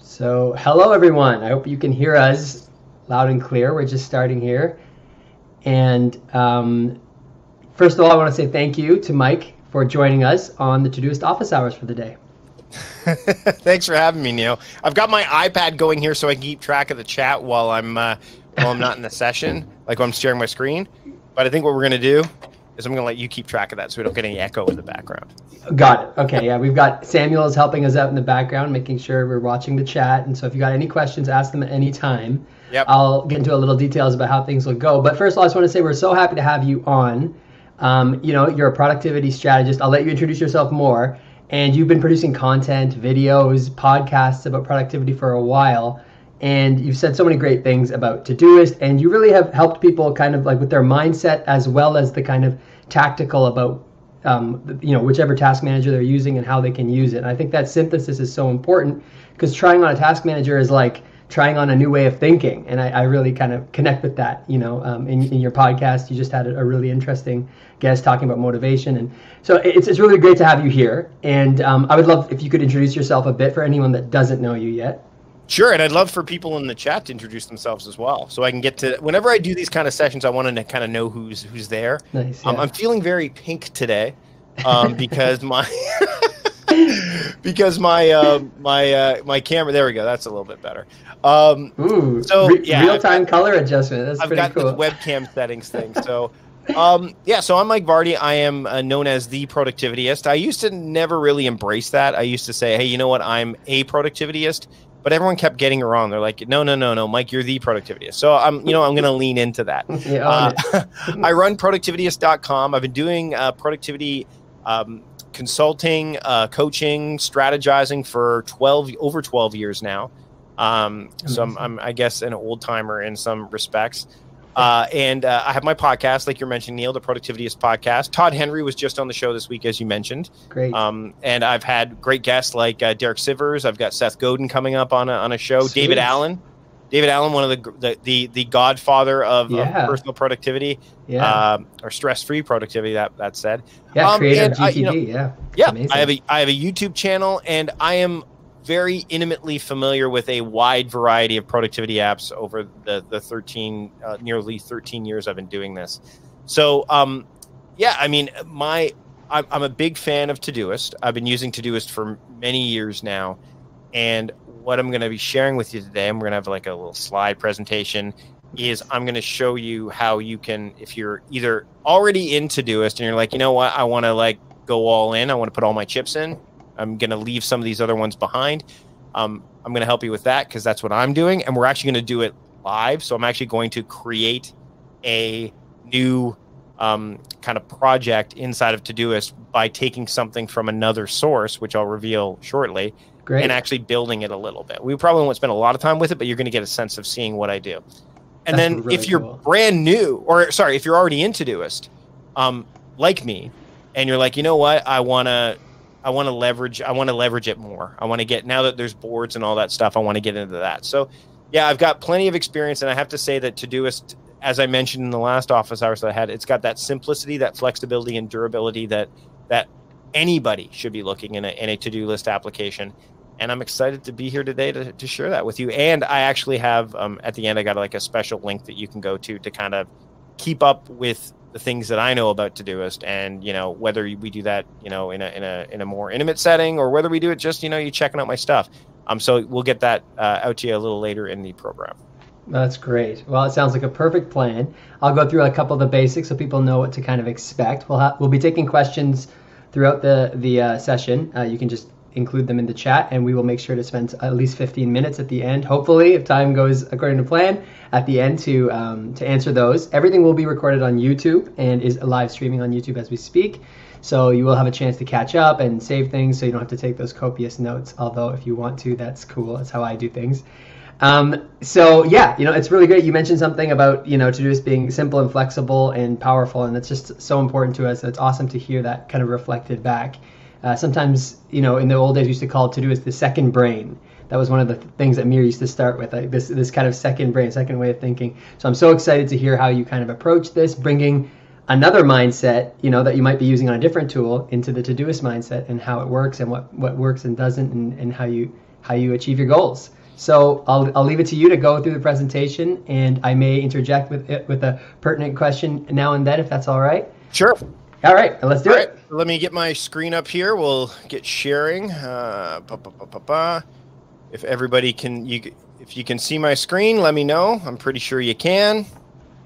So, hello everyone. I hope you can hear us loud and clear. We're just starting here. And first of all, I want to say thank you to Mike for joining us on the Todoist office hours for the day. Thanks for having me, Neil. I've got my iPad going here so I can keep track of the chat while I'm not in the session, like when I'm sharing my screen. But I think what we're going to do is I'm going to let you keep track of that so we don't get any echo in the background. Got it. Okay, yeah, we've got Samuel is helping us out in the background, making sure we're watching the chat. And so if you got any questions, ask them at any time. Yep. I'll get into a little details about how things will go. But first of all, I just want to say we're so happy to have you on. You're a productivity strategist. I'll let you introduce yourself more. And you've been producing content, videos, podcasts about productivity for a while. And you've said so many great things about Todoist. And you really have helped people kind of like with their mindset as well as the kind of tactical about whichever task manager they're using and how they can use it. And I think that synthesis is so important because trying on a task manager is like trying on a new way of thinking. And I really kind of connect with that. In your podcast, you just had a really interesting guest talking about motivation. And so it's really great to have you here. And I would love if you could introduce yourself a bit for anyone that doesn't know you yet. Sure, and I'd love for people in the chat to introduce themselves as well, so I can get to. Whenever I do these kind of sessions, I want to kind of know who's there. Nice. Yeah. I'm feeling very pink today, because my my camera. There we go. That's a little bit better. Real-time color adjustment. That's pretty cool. I've got the webcam settings thing. So, so I'm Mike Vardy. I am known as the productivityist. I used to never really embrace that. I used to say, hey, you know what? I'm a productivityist. But everyone kept getting it wrong. They're like, no, Mike, you're the productivityist. So I'm going to lean into that. I run productivityist.com. I've been doing productivity consulting, coaching, strategizing for over 12 years now. So I'm, I guess, an old timer in some respects. And I have my podcast, like you're mentioning, Neil, the Productivityist podcast. Todd Henry was just on the show this week, as you mentioned. Great. And I've had great guests like Derek Sivers. I've got Seth Godin coming up on a show. Sweet. David Allen, one of the godfather of personal productivity, or stress-free productivity. That said, creator of GTD. I have a YouTube channel, and I am very intimately familiar with a wide variety of productivity apps over the nearly 13 years I've been doing this. So, I'm a big fan of Todoist. I've been using Todoist for many years now. And what I'm going to be sharing with you today, and we're going to have like a little slide presentation, is I'm going to show you how you can, if you're either already in Todoist and you're like, you know what, I want to like go all in, I want to put all my chips in, I'm going to leave some of these other ones behind. I'm going to help you with that because that's what I'm doing. And we're actually going to do it live. So I'm actually going to create a new kind of project inside of Todoist by taking something from another source, which I'll reveal shortly, and actually building it a little bit. We probably won't spend a lot of time with it, but you're going to get a sense of seeing what I do. And then really if you're brand new, if you're already in Todoist, like me, and you're like, you know what, I want to leverage it more. I want to get, now that there's boards and all that stuff, I want to get into that. So yeah, I've got plenty of experience, and I have to say that Todoist, as I mentioned in the last office hours that I had, it's got that simplicity, that flexibility and durability that anybody should be looking in a to-do list application. And I'm excited to be here today to share that with you. And I actually have, at the end, I got like a special link that you can go to kind of keep up with the things that I know about Todoist, and whether we do that in a more intimate setting, or whether we do it just you checking out my stuff. So we'll get that out to you a little later in the program. That's great. Well, it sounds like a perfect plan. I'll go through a couple of the basics so people know what to kind of expect. We'll be taking questions throughout the session. You can just include them in the chat, and we will make sure to spend at least 15 minutes at the end, hopefully, if time goes according to plan, at the end to answer those. Everything will be recorded on YouTube and is live streaming on YouTube as we speak. So you will have a chance to catch up and save things, so you don't have to take those copious notes, although if you want to, that's cool. That's how I do things. It's really great. You mentioned something about, Todoist being simple and flexible and powerful, and it's just so important to us. It's awesome to hear that kind of reflected back. Sometimes, in the old days, we used to call Todoist the second brain. That was one of the things that Mir used to start with, like this kind of second brain, second way of thinking. So I'm so excited to hear how you kind of approach this, bringing another mindset, that you might be using on a different tool into the Todoist mindset, and how it works and what works and doesn't, and how you how you achieve your goals. So I'll leave it to you to go through the presentation, and I may interject with a pertinent question now and then, if that's all right. Sure. All right, let's do it. Let me get my screen up here. We'll get sharing. If everybody can, if you can see my screen, let me know. I'm pretty sure you can.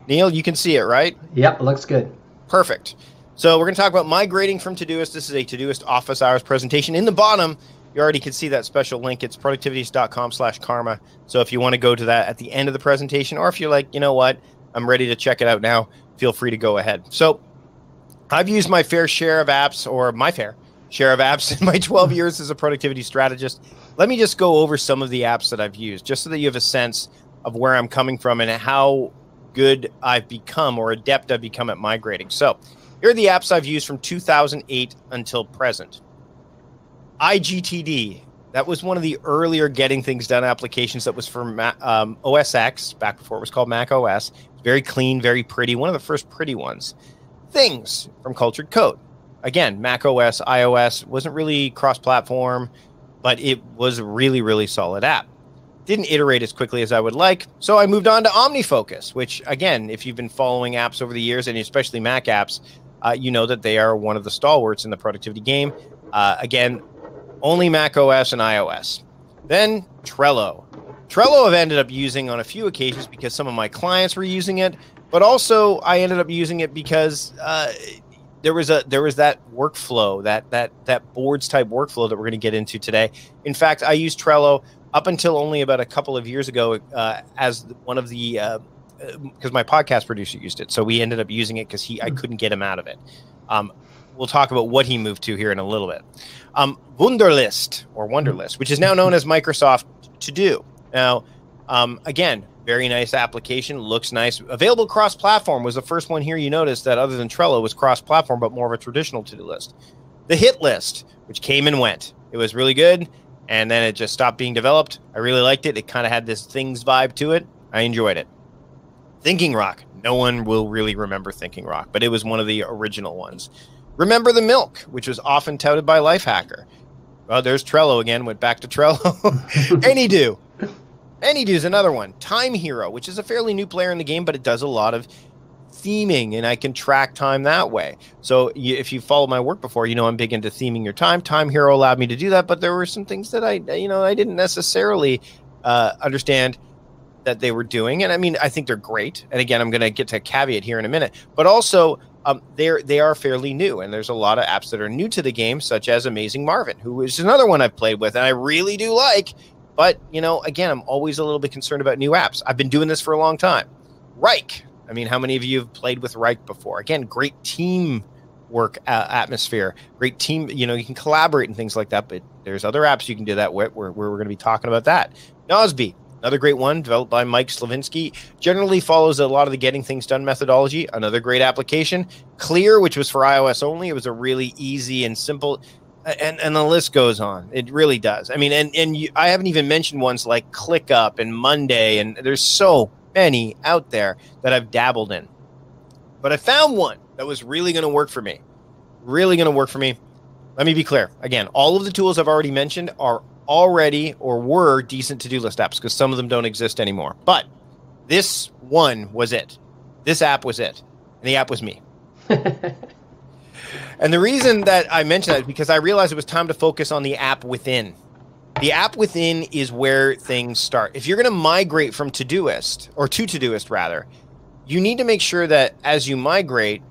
Neil, you can see it, right? Yep, it looks good. Perfect. So we're going to talk about migrating from Todoist. This is a Todoist office hours presentation. In the bottom, you already can see that special link. It's productivityist.com/karma. So if you want to go to that at the end of the presentation, or if you're like, you know what, I'm ready to check it out now, feel free to go ahead. So I've used my fair share of apps, or my fair share of apps in my 12 years as a productivity strategist. Let me just go over some of the apps that I've used, just so that you have a sense of where I'm coming from and how good I've become, or adept I've become at migrating. So here are the apps I've used from 2008 until present. IGTD, that was one of the earlier getting things done applications that was for OS X, back before it was called Mac OS. Very clean, very pretty, one of the first pretty ones. Things from Cultured Code. Again, Mac OS, iOS, wasn't really cross-platform, but it was a really, really solid app. Didn't iterate as quickly as I would like, so I moved on to OmniFocus, which, again, if you've been following apps over the years, and especially Mac apps, you know that they are one of the stalwarts in the productivity game. Again, only Mac OS and iOS. Then Trello. Trello I've ended up using on a few occasions because some of my clients were using it, but also I ended up using it because there was that workflow, that boards type workflow that we're going to get into today. In fact, I used Trello up until only about a couple of years ago as one of the because my podcast producer used it, so we ended up using it because I couldn't get him out of it. We'll talk about what he moved to here in a little bit. Wunderlist, which is now known as Microsoft To Do. Now, again, very nice application, looks nice. Available cross-platform was the first one here you noticed that other than Trello was cross-platform, but more of a traditional to-do list. The Hit List, which came and went. It was really good, and then it just stopped being developed. I really liked it. It kind of had this Things vibe to it. I enjoyed it. Thinking Rock. No one will really remember Thinking Rock, but it was one of the original ones. Remember the Milk, which was often touted by Lifehacker. Well, there's Trello again. Went back to Trello. Anydo. Anydo is another one. Time Hero, which is a fairly new player in the game, but it does a lot of theming, and I can track time that way. So if you followed my work before, you know I'm big into theming your time. Time Hero allowed me to do that, but there were some things that I didn't necessarily understand that they were doing. And I mean, I think they're great. And again, I'm going to get to a caveat here in a minute, but also they are fairly new, and there's a lot of apps that are new to the game, such as Amazing Marvin, who is another one I've played with and I really do like. But, again, I'm always a little bit concerned about new apps. I've been doing this for a long time. Rike. I mean, how many of you have played with Rike before? Again, great team work atmosphere, great team. You can collaborate and things like that, but there's other apps you can do that with where we're going to be talking about that. Nosby. Another great one, developed by Mike Slavinsky, generally follows a lot of the getting things done methodology. Another great application. Clear, which was for iOS only. It was a really easy and simple, and the list goes on. It really does. I mean, I haven't even mentioned ones like ClickUp and Monday, and there's so many out there that I've dabbled in. But I found one that was really going to work for me. Really going to work for me. Let me be clear. Again, all of the tools I've already mentioned are already or were decent to-do list apps because some of them don't exist anymore. But this one was it. This app was it. And the app was me. And the reason that I mentioned that is because I realized it was time to focus on the app within. The app within is where things start. If you're going to migrate from Todoist, or to Todoist rather, you need to make sure that as you migrate,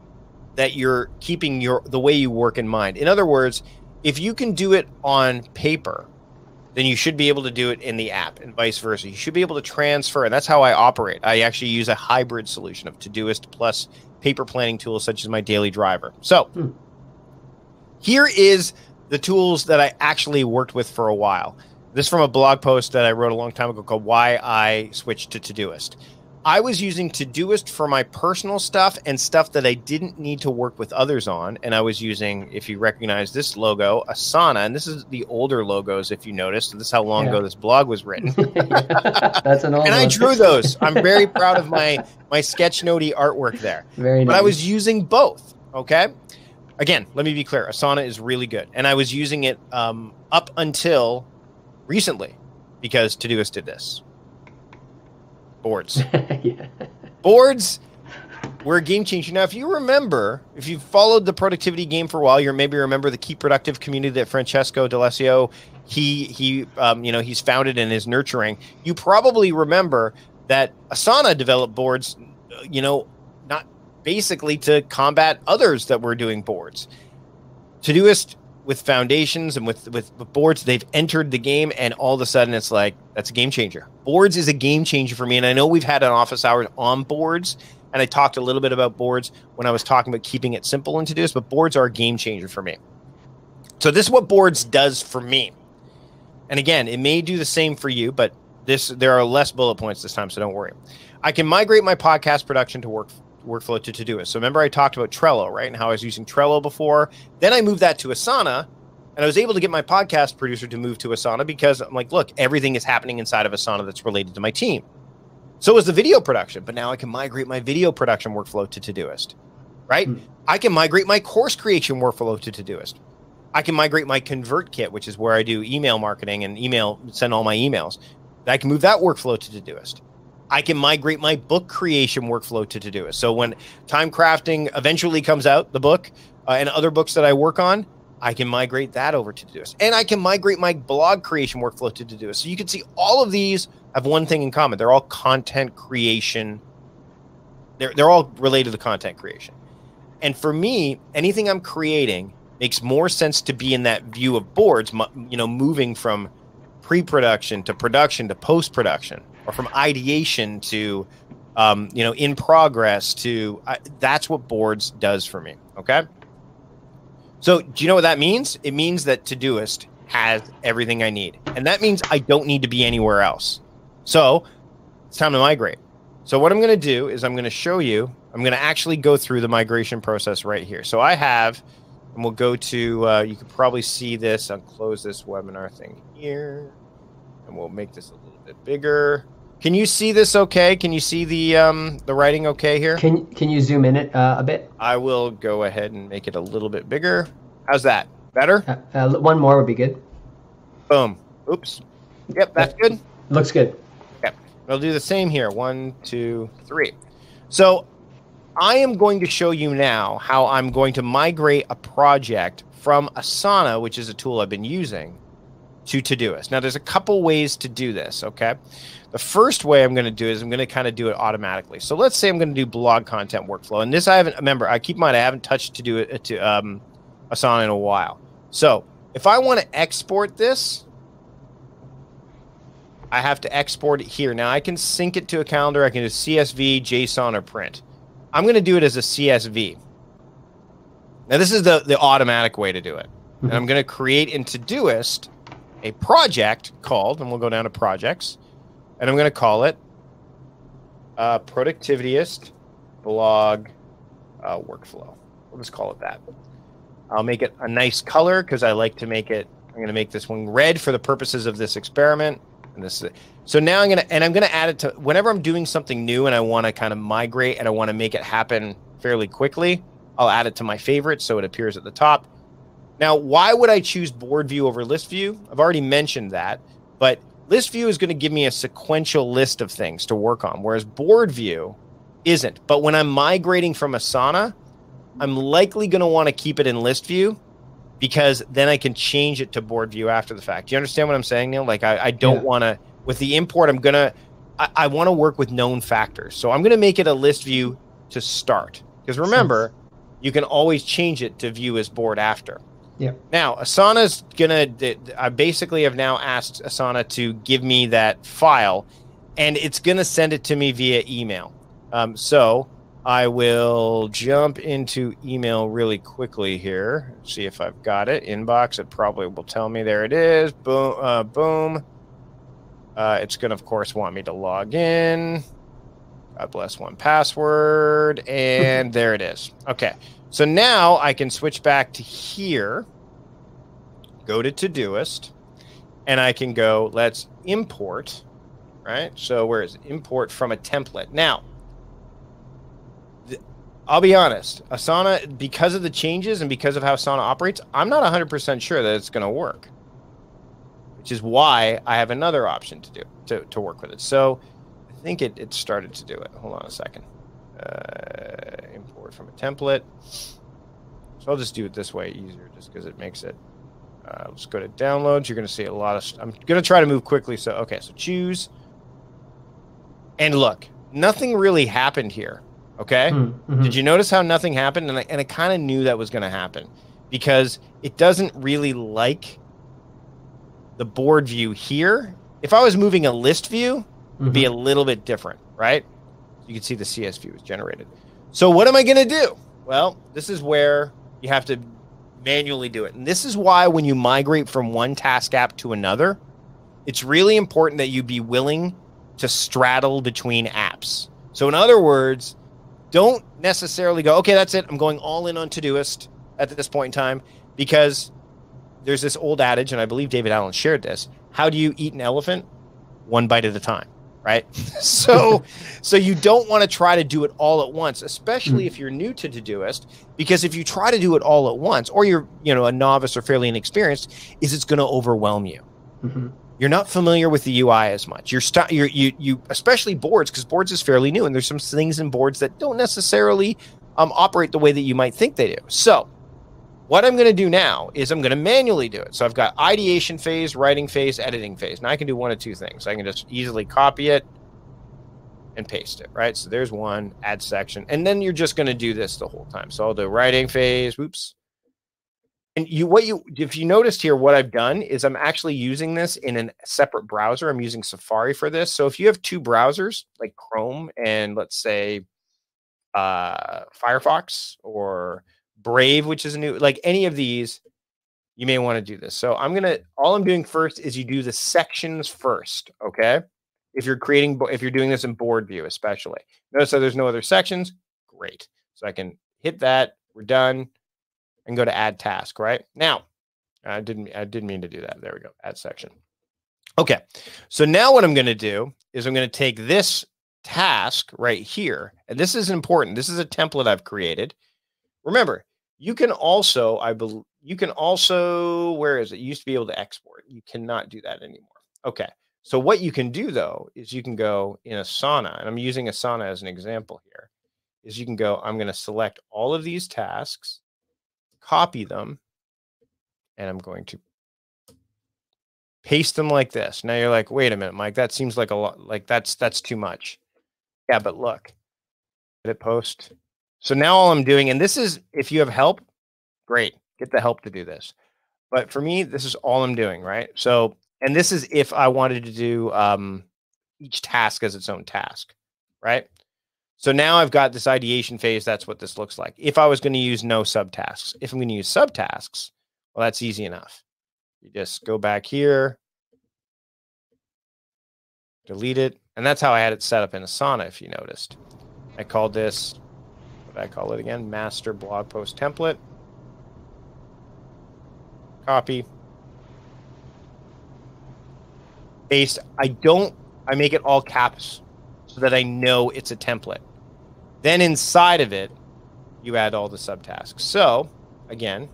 that you're keeping the way you work in mind. In other words, if you can do it on paper, then you should be able to do it in the app and vice versa. You should be able to transfer, and that's how I operate. I actually use a hybrid solution of Todoist plus paper planning tools such as my Daily Driver. So here is the tools that I actually worked with for a while. This is from a blog post that I wrote a long time ago called Why I Switched to Todoist. I was using Todoist for my personal stuff and stuff that I didn't need to work with others on. And I was using, if you recognize this logo, Asana. And this is the older logos, if you noticed. This is how long ago this blog was written. That's an old And one. I drew those. I'm very proud of my sketchnotey artwork there. Very nice. But I was using both, okay? Again, let me be clear. Asana is really good. And I was using it up until recently because Todoist did this. Boards. Yeah. Boards were a game changer. Now, if you remember, if you've followed the productivity game for a while, you maybe remember the Keep Productive community that Francesco D'Alessio, he's founded and is nurturing. You probably remember that Asana developed boards, not basically to combat others that were doing boards. Todoist, with foundations and with boards, they've entered the game, and all of a sudden it's like, that's a game changer. Boards is a game changer for me. And I know we've had an office hours on boards, and I talked a little bit about boards when I was talking about keeping it simple in Todoist, but boards are a game changer for me. So this is what boards does for me. And again, it may do the same for you, but there are less bullet points this time, so don't worry. I can migrate my podcast production to workflow to Todoist. So remember I talked about Trello, right? And how I was using Trello before. Then I moved that to Asana, and I was able to get my podcast producer to move to Asana because I'm like, look, everything is happening inside of Asana that's related to my team. So is the video production, but now I can migrate my video production workflow to Todoist, right? I can migrate my course creation workflow to Todoist. I can migrate my ConvertKit, which is where I do email marketing and send all my emails. I can move that workflow to Todoist. I can migrate my book creation workflow to Todoist. So when Time Crafting eventually comes out, the book, and other books that I work on, I can migrate that over to Todoist. And I can migrate my blog creation workflow to Todoist. So you can see all of these have one thing in common. They're all content creation. They're all related to content creation. And for me, anything I'm creating makes more sense to be in that view of boards, moving from pre-production to production to post-production, or from ideation to, in progress to, that's what boards does for me. Okay. So do you know what that means? It means that Todoist has everything I need. And that means I don't need to be anywhere else. So it's time to migrate. So what I'm going to do is I'm going to show you, I'm going to actually go through the migration process right here. So I have, and we'll go to, you can probably see this. I'll close this webinar thing here, and we'll make this a little bit bigger. Can you see this okay? Can you see the writing okay here? Can you zoom in it a bit? I will go ahead and make it a little bit bigger. How's that? Better? One more would be good. Boom. Oops. Yep, that's good. Looks good. Okay. I'll do the same here. 1, 2, 3. So I am going to show you now how I'm going to migrate a project from Asana, which is a tool I've been using, to Todoist. Now, there's a couple ways to do this, okay? The first way I'm going to do is I'm going to kind of do it automatically. So let's say I'm going to do blog content workflow. And this I haven't, remember, I keep in mind I haven't touched to do it to Asana in a while. So if I want to export this, I have to export it here. Now I can sync it to a calendar. I can do CSV, JSON, or print. I'm going to do it as a CSV. Now this is the automatic way to do it. And I'm going to create in Todoist a project called, and we'll go down to projects, and I'm going to call it Productivityist Blog Workflow. We'll just call it that. I'll make it a nice color because I like to make it, I'm going to make this one red for the purposes of this experiment. And this is it. So now I'm going to add it to, whenever I'm doing something new and I want to kind of migrate and I want to make it happen fairly quickly, I'll add it to my favorites so it appears at the top. Now, why would I choose board view over list view? I've already mentioned that, but list view is going to give me a sequential list of things to work on, whereas board view isn't. But when I'm migrating from Asana, I'm likely going to want to keep it in list view because then I can change it to board view after the fact. Do you understand what I'm saying, Neil? Like I don't want to, with the import, I want to work with known factors. So I'm going to make it a list view to start. Because remember, you can always change it to view as board after. Yeah. Now, Asana's I basically have now asked Asana to give me that file, and it's going to send it to me via email. So I will jump into email really quickly here. See if I've got it. Inbox, it probably will tell me. There it is. Boom. Boom. It's going to, of course, want me to log in. God bless 1Password. And there it is. Okay. So now I can switch back to here, go to Todoist, and I can go, let's import, right? So where is it? Import from a template. Now, I'll be honest, Asana, because of the changes and because of how Asana operates, I'm not 100% sure that it's going to work. which is why I have another option to work with it. So I think it started to do it. Hold on a second. Import from a template. So I'll just do it this way easier, just because it makes it. Let's go to downloads. You're going to see a lot of. I'm going to try to move quickly. So okay, so choose. And look, nothing really happened here. Okay, did you notice how nothing happened? And I kind of knew that was going to happen because it doesn't really like the board view here. If I was moving a list view, it'd be a little bit different, right? You can see the CS view was generated. So what am I going to do? Well, this is where you have to manually do it. And this is why when you migrate from one task app to another, it's really important that you be willing to straddle between apps. So in other words, don't necessarily go, okay, that's it. I'm going all in on Todoist at this point in time, because there's this old adage, and I believe David Allen shared this. How do you eat an elephant? One bite at a time, right? So you don't want to try to do it all at once, especially if you're new to Todoist, because if you try to do it all at once, or you're, a novice or fairly inexperienced, it's going to overwhelm you. You're not familiar with the UI as much. You especially boards, because boards is fairly new, and there's some things in boards that don't necessarily operate the way that you might think they do. So what I'm going to do now is I'm going to manually do it. So I've got ideation phase, writing phase, editing phase. Now I can do one of two things. I can just easily copy it and paste it, right? So there's one, add section. And then you're just going to do this the whole time. So I'll do writing phase, whoops. And if you noticed here, what I've done is I'm actually using this in a separate browser. I'm using Safari for this. So if you have two browsers, like Chrome and let's say Firefox or Brave, which is a new, like any of these, you may want to do this. So all I'm doing first is you do the sections first, okay? If you're doing this in board view, especially. Notice that there's no other sections. Great. So I can hit that. We're done. And go to add task, right? Now, I didn't mean to do that. There we go. Add section. Okay. So now what I'm going to do is I'm going to take this task right here. And this is important. This is a template I've created. Remember, you can also, where is it? You used to be able to export. You cannot do that anymore. Okay. So what you can do though, is you can go in Asana, and I'm using Asana as an example here, is you can go, I'm going to select all of these tasks, copy them, and I'm going to paste them like this. Now you're like, wait a minute, Mike, that seems like a lot, like that's too much. Yeah, but look, hit post. So now all I'm doing, and this is, if you have help, great, get the help to do this. But for me, this is all I'm doing, right? So, and this is if I wanted to do each task as its own task, right? So now I've got this ideation phase. That's what this looks like. If I was going to use no subtasks, if I'm going to use subtasks, well, that's easy enough. You just go back here, delete it. And that's how I had it set up in Asana, if you noticed. I called this, what did I call it again? Master blog post template. Copy. Paste. I make it all caps so that I know it's a template. Then inside of it, you add all the subtasks. So again,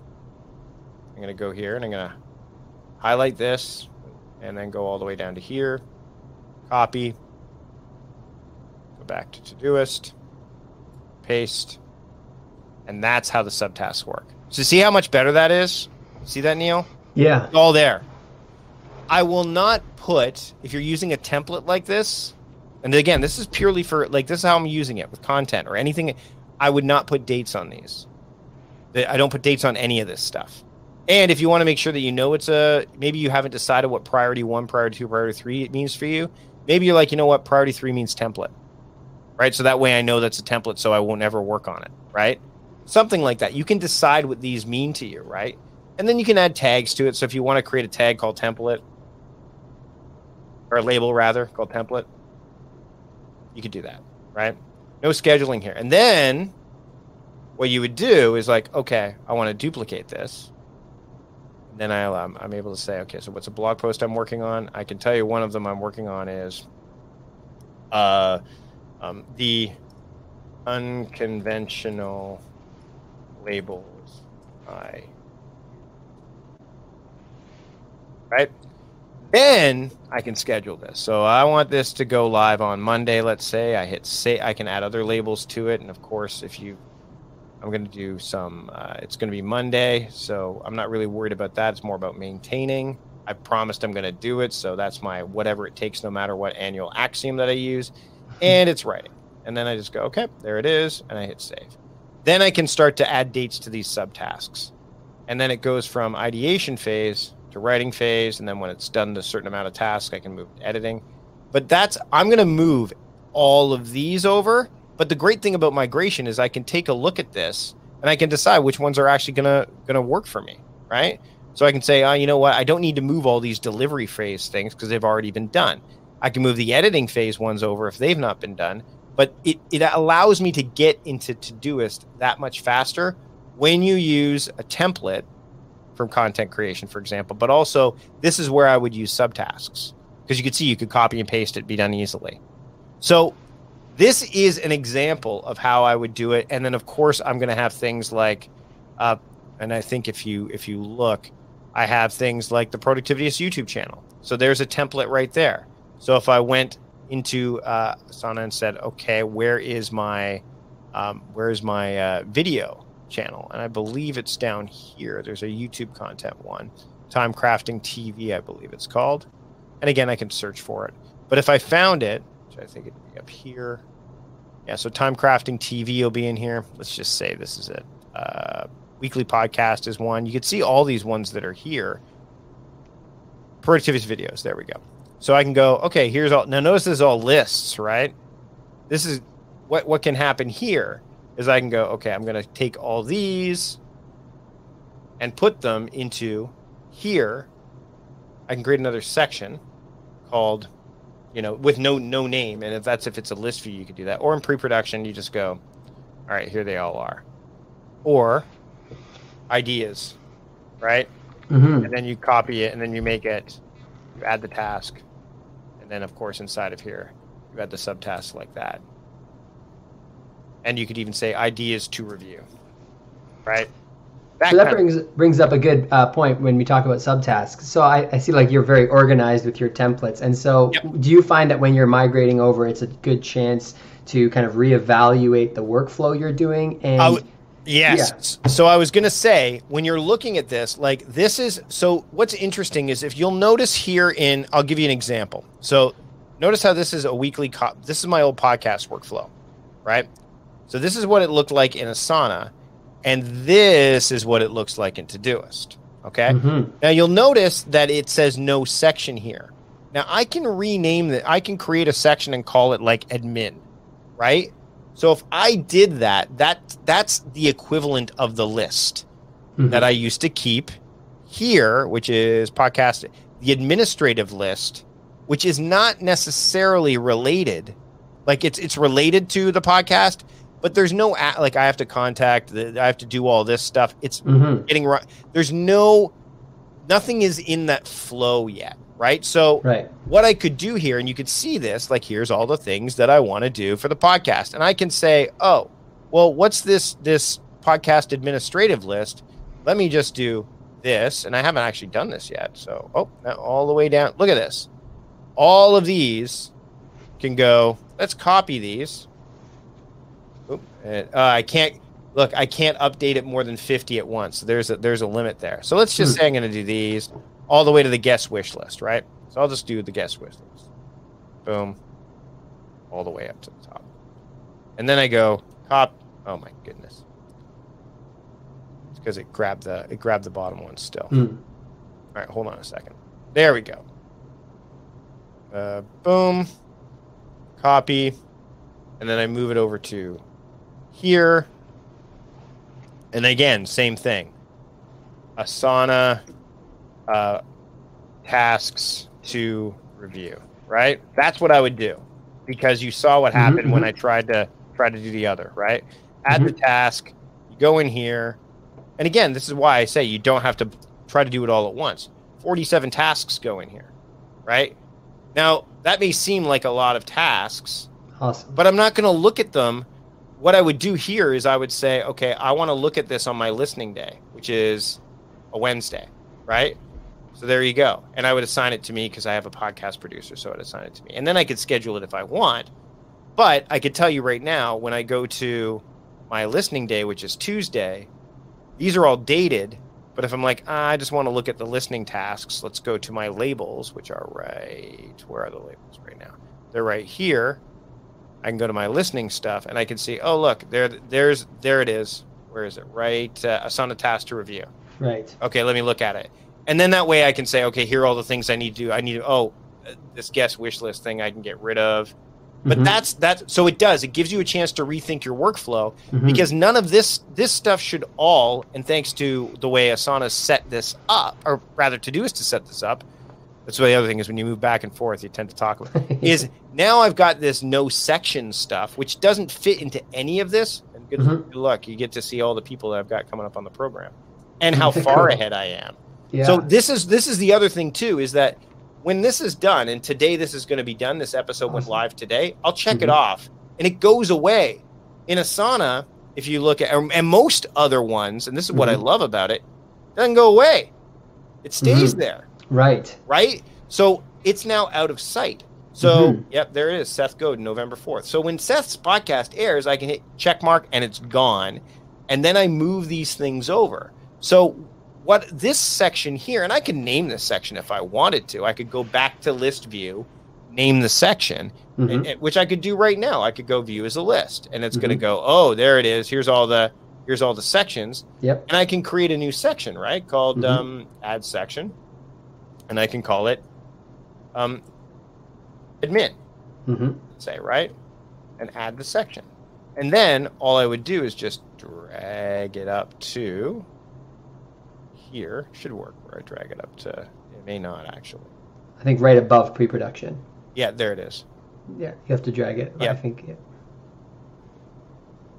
I'm going to go here and I'm going to highlight this and then go all the way down to here, copy, go back to Todoist, paste, and that's how the subtasks work. So see how much better that is? See that, Neil? Yeah. It's all there. I will not put, if you're using a template like this, and again, this is purely for, like, this is how I'm using it with content or anything. I would not put dates on these. I don't put dates on any of this stuff. And if you want to make sure that you know maybe you haven't decided what priority 1, priority 2, priority 3 means for you. Maybe you're like, you know what, priority 3 means template, right? So that way I know that's a template, so I won't ever work on it, right? Something like that. You can decide what these mean to you, right? And then you can add tags to it. So if you want to create a tag called template, or a label rather, called template, you could do that, right? No scheduling here. And then what you would do is like, okay, I want to duplicate this. And then I'm able to say, okay, so what's a blog post I'm working on? I can tell you one of them I'm working on is the unconventional labels right? Then I can schedule this. So I want this to go live on Monday, let's say. I hit say, I can add other labels to it. And of course, I'm going to do some, it's going to be Monday. So I'm not really worried about that. It's more about maintaining. I promised I'm going to do it. So that's my whatever it takes, no matter what annual axiom that I use. And it's writing. And then I just go, okay, there it is. And I hit save. Then I can start to add dates to these subtasks. And then it goes from ideation phase to writing phase, and then when it's done a certain amount of tasks, I can move to editing. But I'm going to move all of these over. But the great thing about migration is I can take a look at this and I can decide which ones are actually going to work for me, right? So I can say, oh, you know what? I don't need to move all these delivery phase things because they've already been done. I can move the editing phase ones over if they've not been done. But it allows me to get into Todoist that much faster when you use a template from content creation, for example. But also, this is where I would use subtasks, because you could see you could copy and paste it, be done easily. So this is an example of how I would do it. And then, of course, I'm going to have things like, and I think if you look, I have things like the Productivityist YouTube channel. So there's a template right there. So if I went into Asana and said, okay, where is my video channel? And I believe it's down here. There's a YouTube content one, Time Crafting TV, I believe it's called. And again, I can search for it. But if I found it, which I think it'd be up here. Yeah, so Time Crafting TV will be in here. Let's just say this is it. Weekly podcast is one. You can see all these ones that are here. Productivity videos. There we go. So I can go, okay, here's all. Now notice this is all lists, right? This is what can happen here is I can go, okay, I'm going to take all these and put them into here. I can create another section called, with no name. And if it's a list view, you could do that. Or in pre-production, you just go, all right, here they all are. Or ideas, right? Mm-hmm. And then you copy it, and then you make it, you add the task. And then, of course, inside of here, you add the subtasks like that. And you could even say ideas to review, right? That brings up a good point when we talk about subtasks. So I see like you're very organized with your templates. And so Do you find that when you're migrating over, it's a good chance to kind of reevaluate the workflow you're doing? And yes. Yeah. So I was going to say, when you're looking at this, like this is, so what's interesting is if you'll notice here I'll give you an example. So notice how this is a weekly, this is my old podcast workflow, right? So this is what it looked like in Asana, and this is what it looks like in Todoist, okay? Mm-hmm. Now you'll notice that it says no section here. Now I can rename that. I can create a section and call it like admin, right? So if I did that's the equivalent of the list that I used to keep here, which is podcast, the administrative list, which is not necessarily related. Like it's related to the podcast, but there's no, like I have to I have to do all this stuff. It's getting right. There's nothing is in that flow yet. Right. So what I could do here, and you could see this, like, here's all the things that I want to do for the podcast. And I can say, oh, well, what's this podcast administrative list? Let me just do this. And I haven't actually done this yet. So, now all the way down. Look at this. All of these can go. Let's copy these. I can't update it more than 50 at once. So there's a limit there. So let's just say I'm going to do these all the way to the guest wish list, right? So I'll just do the guest wish list. Boom. All the way up to the top. And then I go oh my goodness. It's because it grabbed the bottom one still. All right, hold on a second. There we go. Boom. Copy. And then I move it over to here. And again, same thing. Asana tasks to review, right? That's what I would do, because you saw what happened when I tried to do the other, right? Add the task, you go in here. And again, this is why I say you don't have to try to do it all at once. 47 tasks go in here, right? Now, that may seem like a lot of tasks, but I'm not going to look at them. What I would do here is I would say, okay, I want to look at this on my listening day, which is a Wednesday, right? So there you go. And I would assign it to me because I have a podcast producer, so I'd assign it to me. And then I could schedule it if I want. But I could tell you right now, when I go to my listening day, which is Tuesday, these are all dated. But if I'm like, I just want to look at the listening tasks, let's go to my labels, which are right, where are the labels right now? They're right here. I can go to my listening stuff, and I can see, oh, look, there it is. Where is it? Right, Asana task to review. Right. Okay, let me look at it. And then that way I can say, okay, here are all the things I need to do. This guest wish list thing I can get rid of. But that's so it gives you a chance to rethink your workflow, because none of this stuff should all, and thanks to the way Asana set this up, or rather Todoist to set this up, that's the other thing is when you move back and forth, you tend to talk about is now I've got this no section stuff, which doesn't fit into any of this. And good luck. You get to see all the people that I've got coming up on the program and how far ahead I am. Yeah. So this is the other thing too, is that when this is done, and today this is going to be done, this episode went live today, I'll check it off, and it goes away. In Asana, if you look at, and most other ones, and this is what I love about it, doesn't go away. It stays there. Right. Right? So it's now out of sight. So, yep, there it is, Seth Godin, November 4th. So when Seth's podcast airs, I can hit check mark, and it's gone, and then I move these things over. So what this section here, and I can name this section if I wanted to. I could go back to list view, name the section, which I could do right now. I could go view as a list, and it's going to go, oh, there it is. Here's all the sections. Yep. And I can create a new section, right? Called add section, and I can call it admin. Say, right? And add the section. And then all I would do is just drag it up to here. Should work where I drag it up to. It may not actually. I think right above pre-production. Yeah, there it is. Yeah, you have to drag it. Yeah. I think. Yeah.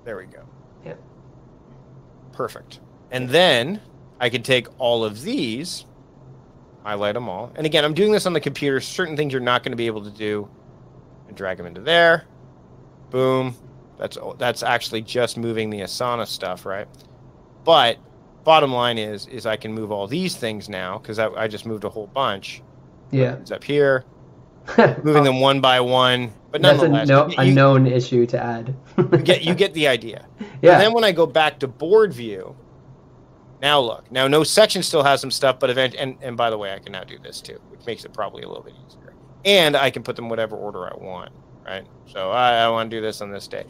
There we go. Yeah. Perfect. And then I can take all of these, highlight them all. And again, I'm doing this on the computer. Certain things you're not going to be able to do, and drag them into there. Boom. That's actually just moving the Asana stuff, right? But bottom line is I can move all these things now, because I just moved a whole bunch. Yeah. It's up here. Moving them one by one. But nonetheless, that's a known issue to add. you get the idea. Yeah. And then when I go back to board view, now look. Now no section still has some stuff, but and by the way, I can now do this too, which makes it probably a little bit easier. And I can put them whatever order I want, right? So I want to do this on this day.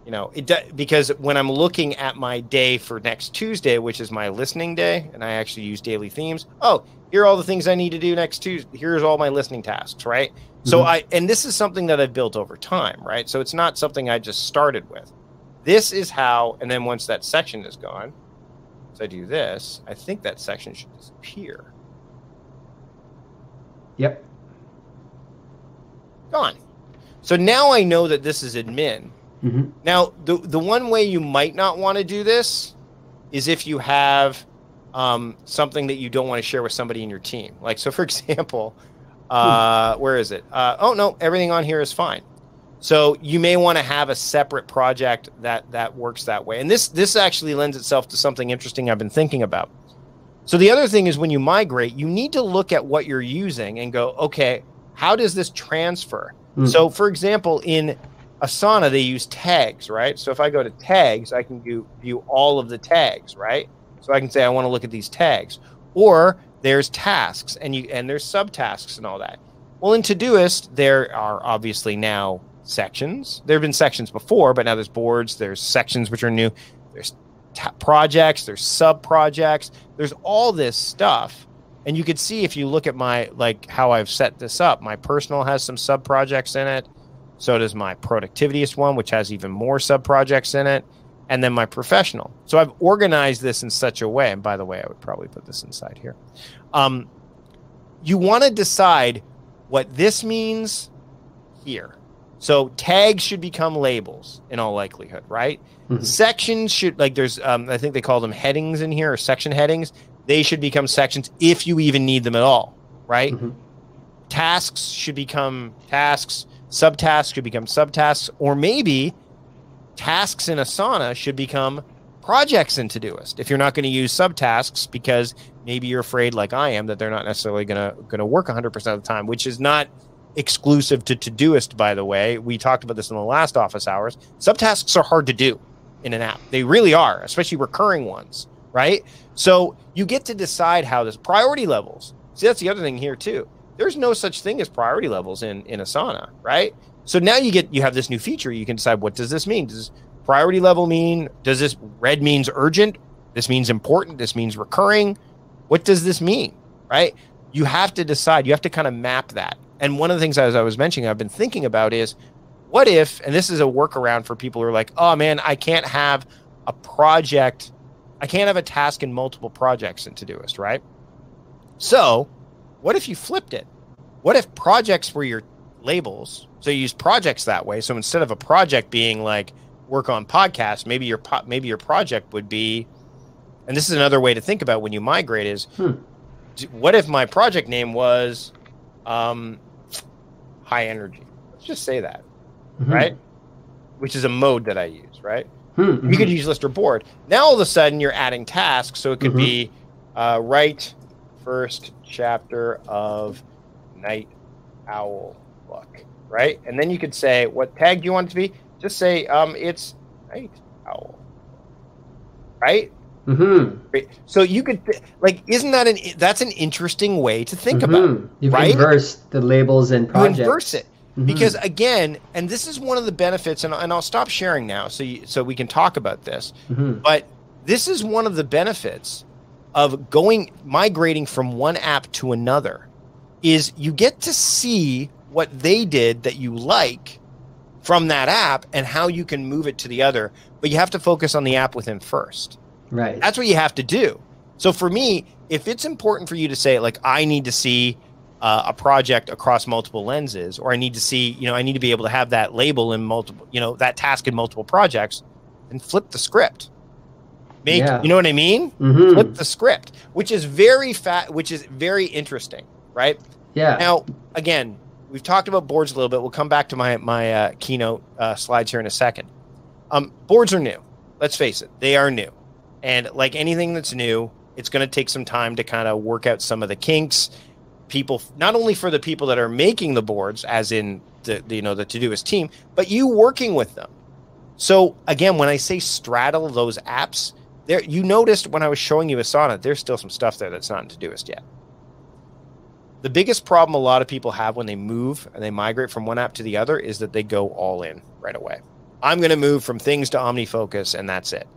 You know, because when I'm looking at my day for next Tuesday, which is my listening day, and I actually use daily themes. Oh, here are all the things I need to do next Tuesday. Here's all my listening tasks, right? So and this is something that I've built over time, right? So it's not something I just started with. This is how, and then once that section is gone, so I do this, I think that section should disappear. Yep. Gone. So now I know that this is admin. Now, the one way you might not want to do this is if you have something that you don't want to share with somebody in your team. Like, so for example, where is it? Oh, no, everything on here is fine. So you may want to have a separate project that works that way. And this actually lends itself to something interesting I've been thinking about. So the other thing is when you migrate, you need to look at what you're using and go, okay, how does this transfer? So for example, in Asana, they use tags, right? So if I go to tags, I can view all of the tags, right? So I can say I want to look at these tags. Or there's tasks and there's subtasks and all that. Well, in Todoist, there are obviously now sections. There have been sections before, but now there's boards, there's sections which are new. There's projects, there's sub-projects. There's all this stuff. And you could see if you look at my, like how I've set this up, my personal has some sub-projects in it. So does my productivityist one, which has even more sub-projects in it. And then my professional. So I've organized this in such a way. And by the way, I would probably put this inside here. You want to decide what this means here. So tags should become labels in all likelihood, right? Sections should, like there's, I think they call them headings in here, or section headings. They should become sections if you even need them at all, right? Tasks should become tasks. Subtasks should become subtasks, or maybe tasks in Asana should become projects in Todoist if you're not going to use subtasks, because maybe you're afraid, like I am, that they're not necessarily gonna work 100% of the time, which is not exclusive to Todoist, by the way. We talked about this in the last office hours. Subtasks are hard to do in an app. They really are, especially recurring ones, right? So you get to decide how this priority levels. See, that's the other thing here too. There's no such thing as priority levels in Asana, right? So now you have this new feature. You can decide, what does this mean? Does priority level mean, does this red means urgent? This means important. This means recurring. What does this mean, right? You have to decide. You have to kind of map that. And one of the things, as I was mentioning, I've been thinking about is, what if, and this is a workaround for people who are like, oh man, I can't have a project, I can't have a task in multiple projects in Todoist, right? So what if you flipped it? What if projects were your labels? So you use projects that way. So instead of a project being like work on podcasts, maybe your project would be, and this is another way to think about when you migrate is, what if my project name was high energy? Let's just say that, right? Which is a mode that I use, right? You could use list or board. Now all of a sudden you're adding tasks, so it could be write first chapter of Night Owl book, right? And then you could say, what tag do you want it to be? Just say it's Night Owl, right? So you could isn't that that's an interesting way to think about it, You've right? inversed the labels and projects. You inverse it because again, and this is one of the benefits, and I'll stop sharing now so we can talk about this. But this is one of the benefits of migrating from one app to another, is you get to see what they did that you like from that app and how you can move it to the other, but you have to focus on the app within first. Right. That's what you have to do. So for me, if it's important for you to say, like, I need to see a project across multiple lenses, or I need to see, I need to be able to have that label in multiple, that task in multiple projects, then flip the script. You know what I mean? Flip the script, which is very interesting, right? Yeah. Now, again, we've talked about boards a little bit. We'll come back to my keynote slides here in a second. Boards are new. Let's face it, they are new. And like anything that's new, it's going to take some time to kind of work out some of the kinks. People, not only for the people that are making the boards, as in the Todoist team, but you working with them. So again, when I say straddle those apps, there, you noticed when I was showing you Asana, there's still some stuff there that's not in Todoist yet. The biggest problem a lot of people have when they move and they migrate from one app to the other is that they go all in right away. I'm going to move from things to OmniFocus, and that's it.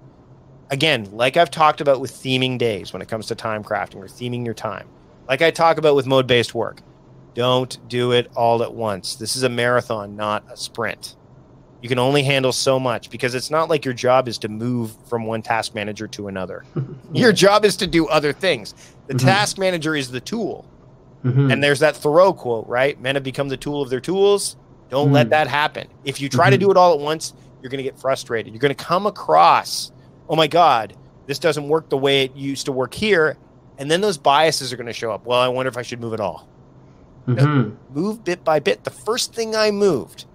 Again, like I've talked about with theming days when it comes to time crafting or theming your time, like I talk about with mode-based work, don't do it all at once. This is a marathon, not a sprint. You can only handle so much, because it's not like your job is to move from one task manager to another. Your job is to do other things. The task manager is the tool. And there's that Thoreau quote, right? Men have become the tool of their tools. Don't let that happen. If you try to do it all at once, you're going to get frustrated. You're going to come across, oh my God, this doesn't work the way it used to work here. And then those biases are going to show up. Well, I wonder if I should move it all. No, move bit by bit. The first thing I moved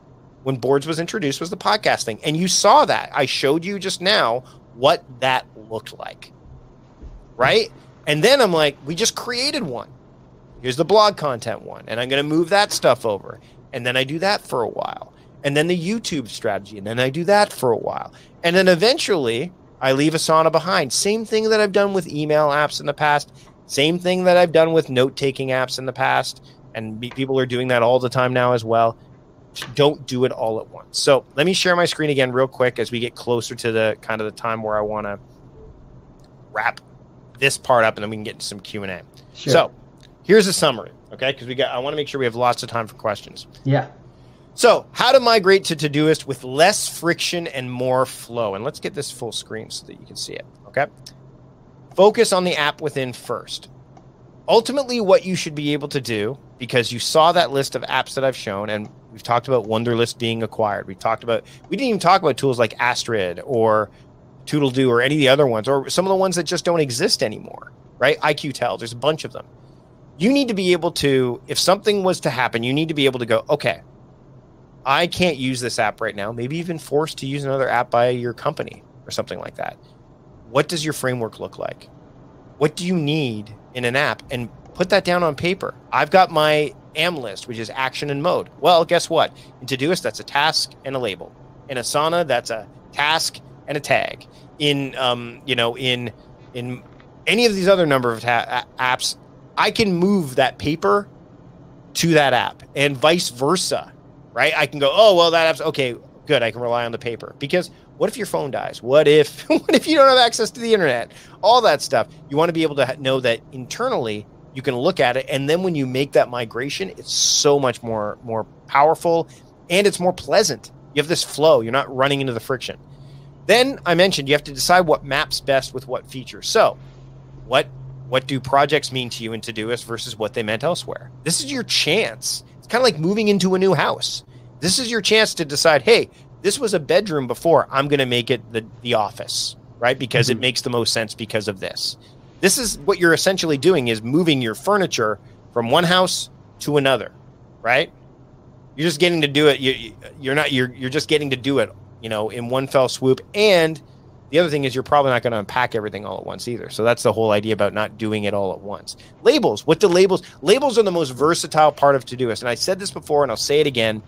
when boards was introduced was the podcast thing. And you saw that. I showed you just now what that looked like. Right? And then I'm like, we just created one. Here's the blog content one. And I'm going to move that stuff over. And then I do that for a while. And then the YouTube strategy. And then I do that for a while. And then eventually I leave Asana behind. Same thing that I've done with email apps in the past. Same thing that I've done with note-taking apps in the past. And people are doing that all the time now as well. Don't do it all at once. So let me share my screen again real quick as we get closer to the kind of the time where I want to wrap this part up, and then we can get into some Q&A. Sure. So here's a summary, okay? Because I want to make sure we have lots of time for questions. Yeah. So how to migrate to Todoist with less friction and more flow. And let's get this full screen so that you can see it, okay? Focus on the app within first. Ultimately, what you should be able to do, because you saw that list of apps that I've shown, and we've talked about Wunderlist being acquired. We didn't even talk about tools like Astrid or Toodledoo or any of the other ones, or some of the ones that just don't exist anymore, right? IQtel, there's a bunch of them. You need to be able to, if something was to happen, you need to be able to go, okay, I can't use this app right now. Maybe you've been forced to use another app by your company or something like that. What does your framework look like? What do you need in an app and put that down on paper. I've got my AM list, which is action and mode. Well, guess what? In Todoist, that's a task and a label. In Asana, that's a task and a tag. In in any of these other number of apps, I can move that paper to that app, and vice versa, right? I can go, oh well, that app's okay, good. I can rely on the paper, because what if your phone dies? What if you don't have access to the internet? All that stuff. You want to be able to know that internally you can look at it, and then when you make that migration, it's so much more powerful, and it's more pleasant. You have this flow. You're not running into the friction. Then I mentioned you have to decide what maps best with what features. So what do projects mean to you in Todoist versus what they meant elsewhere? This is your chance. It's kind of like moving into a new house. This is your chance to decide, hey, this was a bedroom before. I'm going to make it the office, right? Because it makes the most sense because of this. This is what you're essentially doing, is moving your furniture from one house to another, right? You're just getting to do it. You're just getting to do it, in one fell swoop. And the other thing is you're probably not going to unpack everything all at once either. So that's the whole idea about not doing it all at once. Labels. What do labels? Labels are the most versatile part of Todoist. And I said this before, and I'll say it again.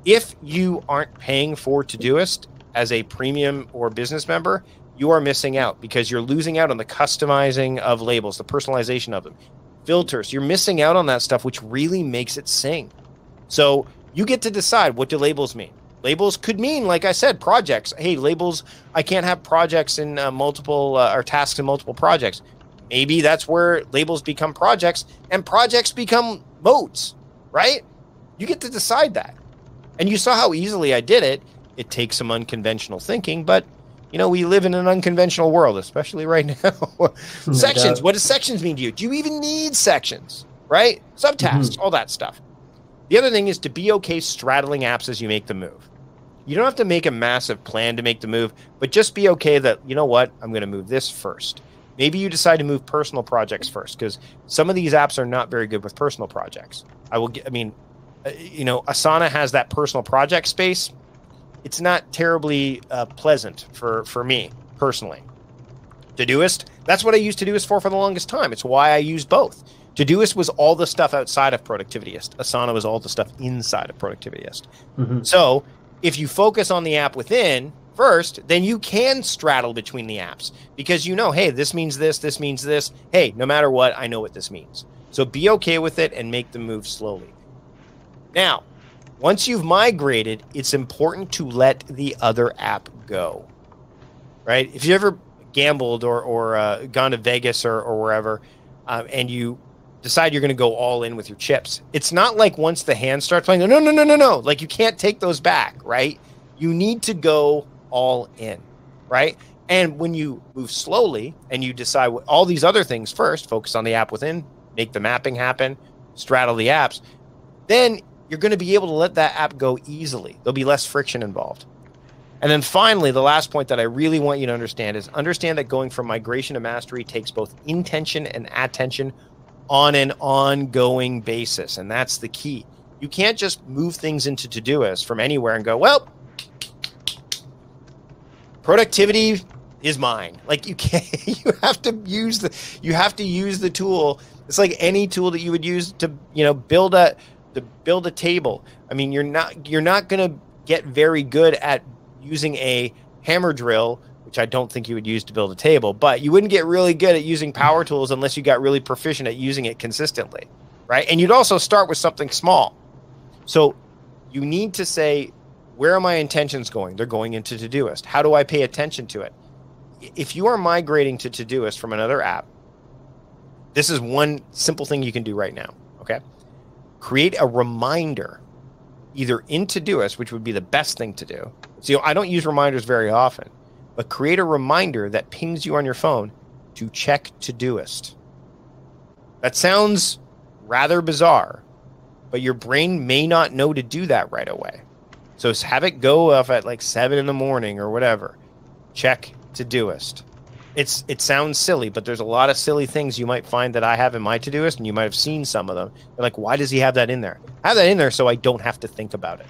If you aren't paying for Todoist as a premium or business member, you are missing out, because you're losing out on the customizing of labels, the personalization of them, filters. You're missing out on that stuff, which really makes it sing. So you get to decide, what do labels mean? Labels could mean, like I said, projects. Hey, labels, I can't have projects in multiple or tasks in multiple projects. Maybe that's where labels become projects and projects become modes, right? You get to decide that. And you saw how easily I did it. It takes some unconventional thinking, but we live in an unconventional world, especially right now. Sections. What does sections mean to you? Do you even need sections, right? Subtasks, all that stuff. The other thing is to be okay straddling apps as you make the move. You don't have to make a massive plan to make the move, but just be okay that, you know what, I'm going to move this first. Maybe you decide to move personal projects first, because some of these apps are not very good with personal projects. Asana has that personal project space. It's not terribly pleasant for me personally. Todoist, that's what I used Todoist for the longest time. It's why I used both. Todoist was all the stuff outside of Productivityist. Asana was all the stuff inside of Productivityist. So if you focus on the app within first, then you can straddle between the apps, because hey, this means this, this means this. Hey, no matter what, I know what this means. So be okay with it and make the move slowly. Now, once you've migrated, it's important to let the other app go, right? If you ever gambled or gone to Vegas or wherever, and you decide you're going to go all in with your chips, it's not like once the hand starts playing, no. Like, you can't take those back, right? You need to go all in, right? And when you move slowly and you decide all these other things first, focus on the app within, make the mapping happen, straddle the apps, then you're going to be able to let that app go easily. There'll be less friction involved. And then finally, the last point that I really want you to understand is understand that going from migration to mastery takes both intention and attention on an ongoing basis. And that's the key. You can't just move things into Todoist from anywhere and go, well, productivity is mine. Like, you can't, you have to use the tool. It's like any tool that you would use to, build a table. I mean, you're not going to get very good at using a hammer drill, which I don't think you would use to build a table, but you wouldn't get really good at using power tools unless you got really proficient at using it consistently, right? And you'd also start with something small. So you need to say, where are my intentions going? They're going into Todoist. How do I pay attention to it? If you are migrating to Todoist from another app, this is one simple thing you can do right now, okay? Create a reminder, either in Todoist, which would be the best thing to do. So I don't use reminders very often, but create a reminder that pings you on your phone to check Todoist. That sounds rather bizarre, but your brain may not know to do that right away. So have it go off at like 7 in the morning or whatever. Check Todoist. It sounds silly, but there's a lot of silly things you might find that I have in my Todoist, and you might have seen some of them. You're like, why does he have that in there? I have that in there so I don't have to think about it.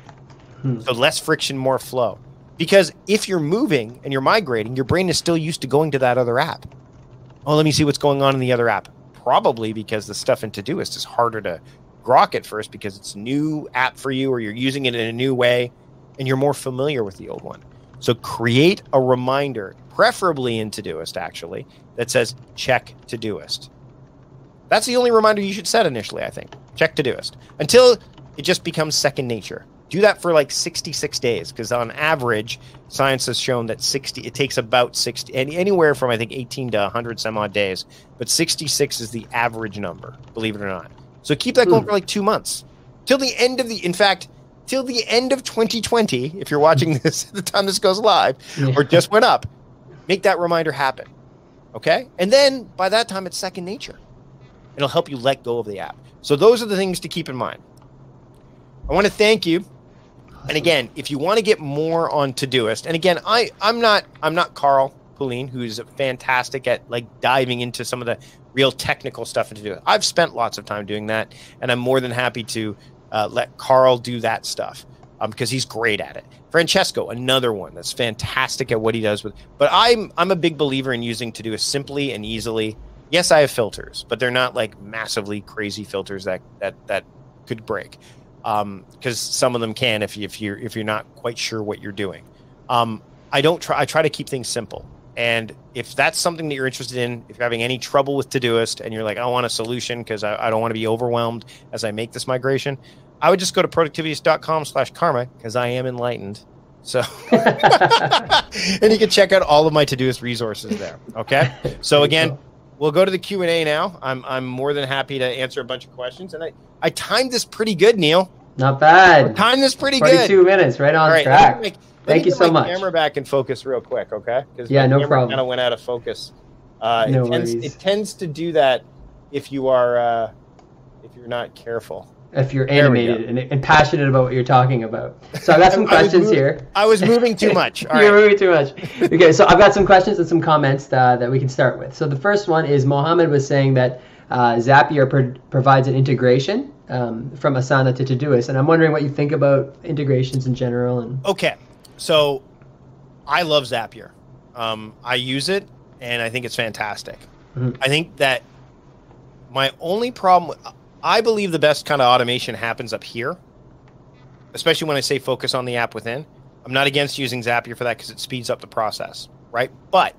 So less friction, more flow. Because if you're moving and you're migrating, your brain is still used to going to that other app. Oh, let me see what's going on in the other app. probably because the stuff in Todoist is harder to grok at first because it's a new app for you, or you're using it in a new way and you're more familiar with the old one. So create a reminder, preferably in Todoist actually, that says check Todoist. That's the only reminder you should set initially, I think. Check Todoist. Until it just becomes second nature. Do that for like 66 days, because on average, science has shown that it takes about 60, anywhere from I think 18 to 100 some odd days, but 66 is the average number, believe it or not. So keep that going for like 2 months. Till the end of till the end of 2020, if you're watching this at the time this goes live, or just went up, make that reminder happen. Okay? And then by that time, it's second nature. It'll help you let go of the app. So those are the things to keep in mind. I want to thank you. And again, if you want to get more on Todoist, and again, I'm not Carl Pauline, who's fantastic at like diving into some of the real technical stuff in Todoist. I've spent lots of time doing that, and I'm more than happy to let Carl do that stuff because he's great at it. Francesco, another one that's fantastic at what he does with. But I'm a big believer in using Todoist simply and easily. Yes, I have filters, but they're not like massively crazy filters that could break. Because some of them can if you're not quite sure what you're doing. I try to keep things simple. And if that's something that you're interested in, if you're having any trouble with Todoist and you're like, I want a solution because I don't want to be overwhelmed as I make this migration, I would just go to productivityist.com/karma because I am enlightened. So, and you can check out all of my Todoist resources there. Okay. So again, we'll go to the Q&A now. I'm more than happy to answer a bunch of questions. And I timed this pretty good, Neil. Not bad. I timed this pretty 42 good. 22 minutes, right on track. Thank you so much. Camera back and focus real quick, okay? Yeah, no problem. Kind of went out of focus. No it tends to do that if you are if you're not careful. If you're animated and passionate about what you're talking about. So I've got some questions here. I was moving too much. All You're moving too much. Okay, so I've got some questions and some comments that we can start with. So the first one is Mohammed was saying that Zapier provides an integration from Asana to Todoist, and I'm wondering what you think about integrations in general. And okay, so I love Zapier. I use it, and I think it's fantastic. Mm-hmm. I think that my only problem, I believe the best kind of automation happens up here, especially when I say focus on the app within. I'm not against using Zapier for that because it speeds up the process, right? But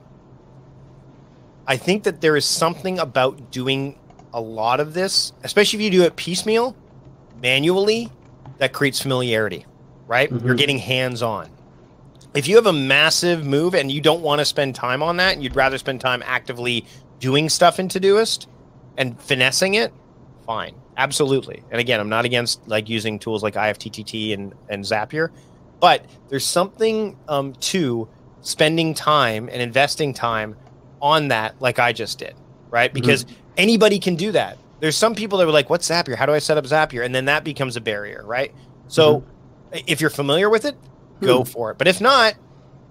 I think that there is something about doing a lot of this, especially if you do it piecemeal, manually, that creates familiarity, right? Mm-hmm. You're getting hands-on. If you have a massive move and you don't want to spend time on that, and you'd rather spend time actively doing stuff in Todoist and finessing it, fine. Absolutely. And again, I'm not against like using tools like IFTTT and Zapier, but there's something to spending time and investing time on that like I just did, right? Because anybody can do that. There's some people that were like, what's Zapier? How do I set up Zapier? And then that becomes a barrier, right? So if you're familiar with it, go for it. But if not,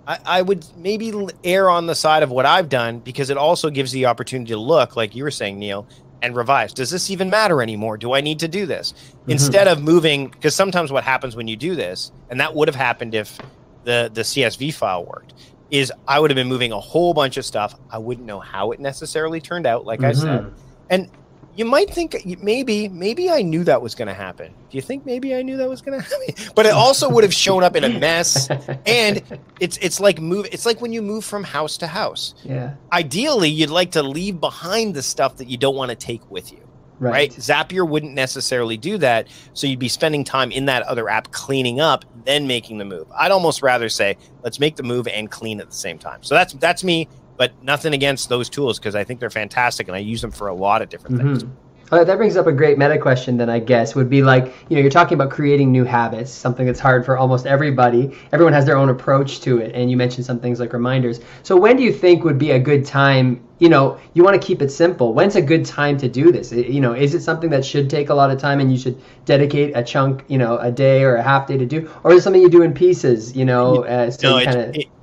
I would maybe err on the side of what I've done because it also gives the opportunity to look, like you were saying, Neil, and revise. Does this even matter anymore? Do I need to do this? Instead of moving, because sometimes what happens when you do this, and that would have happened if the CSV file worked, is I would have been moving a whole bunch of stuff. I wouldn't know how it necessarily turned out, like I said. And you might think maybe I knew that was going to happen. Do you think maybe I knew that was going to happen? But it also would have shown up in a mess. And it's like when you move from house to house. Yeah. Ideally, you'd like to leave behind the stuff that you don't want to take with you. Right. Zapier wouldn't necessarily do that. So you'd be spending time in that other app cleaning up, then making the move. I'd almost rather say, let's make the move and clean at the same time. So that's me. But nothing against those tools because I think they're fantastic and I use them for a lot of different things. That brings up a great meta question then, I guess, would be like, you're talking about creating new habits, something that's hard for almost everybody. Everyone has their own approach to it. And you mentioned some things like reminders. So when do you think would be a good time? You want to keep it simple. When's a good time to do this? Is it something that should take a lot of time and you should dedicate a chunk, a day or a half day to do? Or is it something you do in pieces,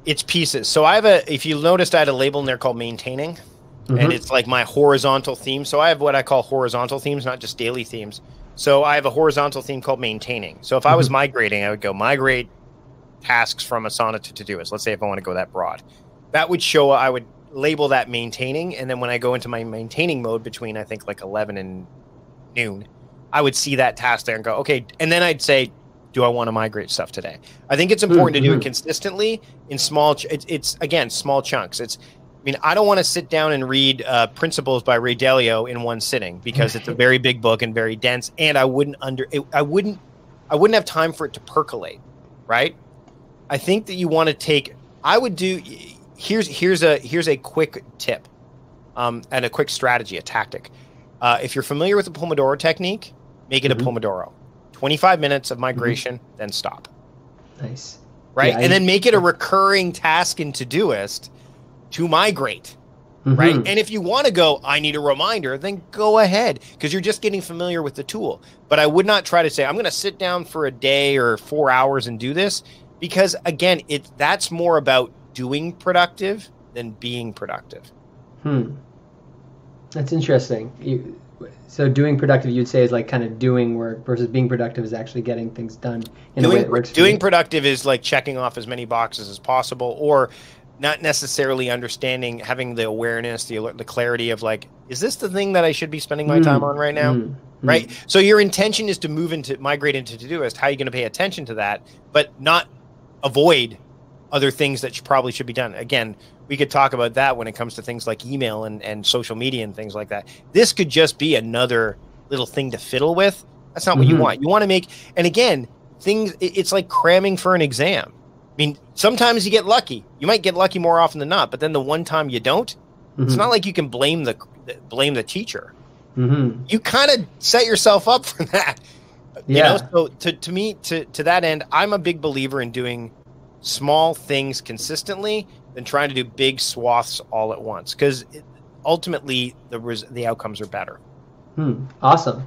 It's pieces. So if you noticed, I had a label in there called maintaining. And it's like my horizontal theme. So I have what I call horizontal themes, not just daily themes. So I have a horizontal theme called maintaining. So if I was migrating, I would go migrate tasks from Asana to Todoist. Let's say if I want to go that broad. That would show, I would label that maintaining. And then when I go into my maintaining mode between, I think, like 11 and noon, I would see that task there and go, okay. And then I'd say, do I want to migrate stuff today? I think it's important to do it consistently in small, it's again, small chunks. I don't want to sit down and read Principles by Ray Dalio in one sitting, because it's a very big book and very dense, and I wouldn't have time for it to percolate, right? I think that you want to take. I would do. Here's a quick tip, and a quick strategy, a tactic. If you're familiar with the Pomodoro technique, make it a Pomodoro. 25 minutes of migration, then stop. Nice. Right, and then make it a recurring task in Todoist to migrate, right? And if you want to go, I need a reminder, then go ahead, because you're just getting familiar with the tool. But I would not try to say, I'm going to sit down for a day or 4 hours and do this, because again, that's more about doing productive than being productive. That's interesting. So doing productive, you'd say, is like kind of doing work, versus being productive is actually getting things done in a way that works for you. Doing productive is like checking off as many boxes as possible, or not necessarily understanding, having the awareness, the clarity of like, is this the thing that I should be spending my time on right now? Right? So your intention is to migrate into Todoist. How are you going to pay attention to that, but not avoid other things that probably should be done? Again, we could talk about that when it comes to things like email and social media and things like that. This could just be another little thing to fiddle with. That's not what you want. You want to make, and again, it's like cramming for an exam. I mean, sometimes you get lucky. You might get lucky more often than not, but then the one time you don't, it's not like you can blame the teacher. You kind of set yourself up for that. You know? So to me, to that end, I'm a big believer in doing small things consistently than trying to do big swaths all at once, because ultimately the outcomes are better. Awesome.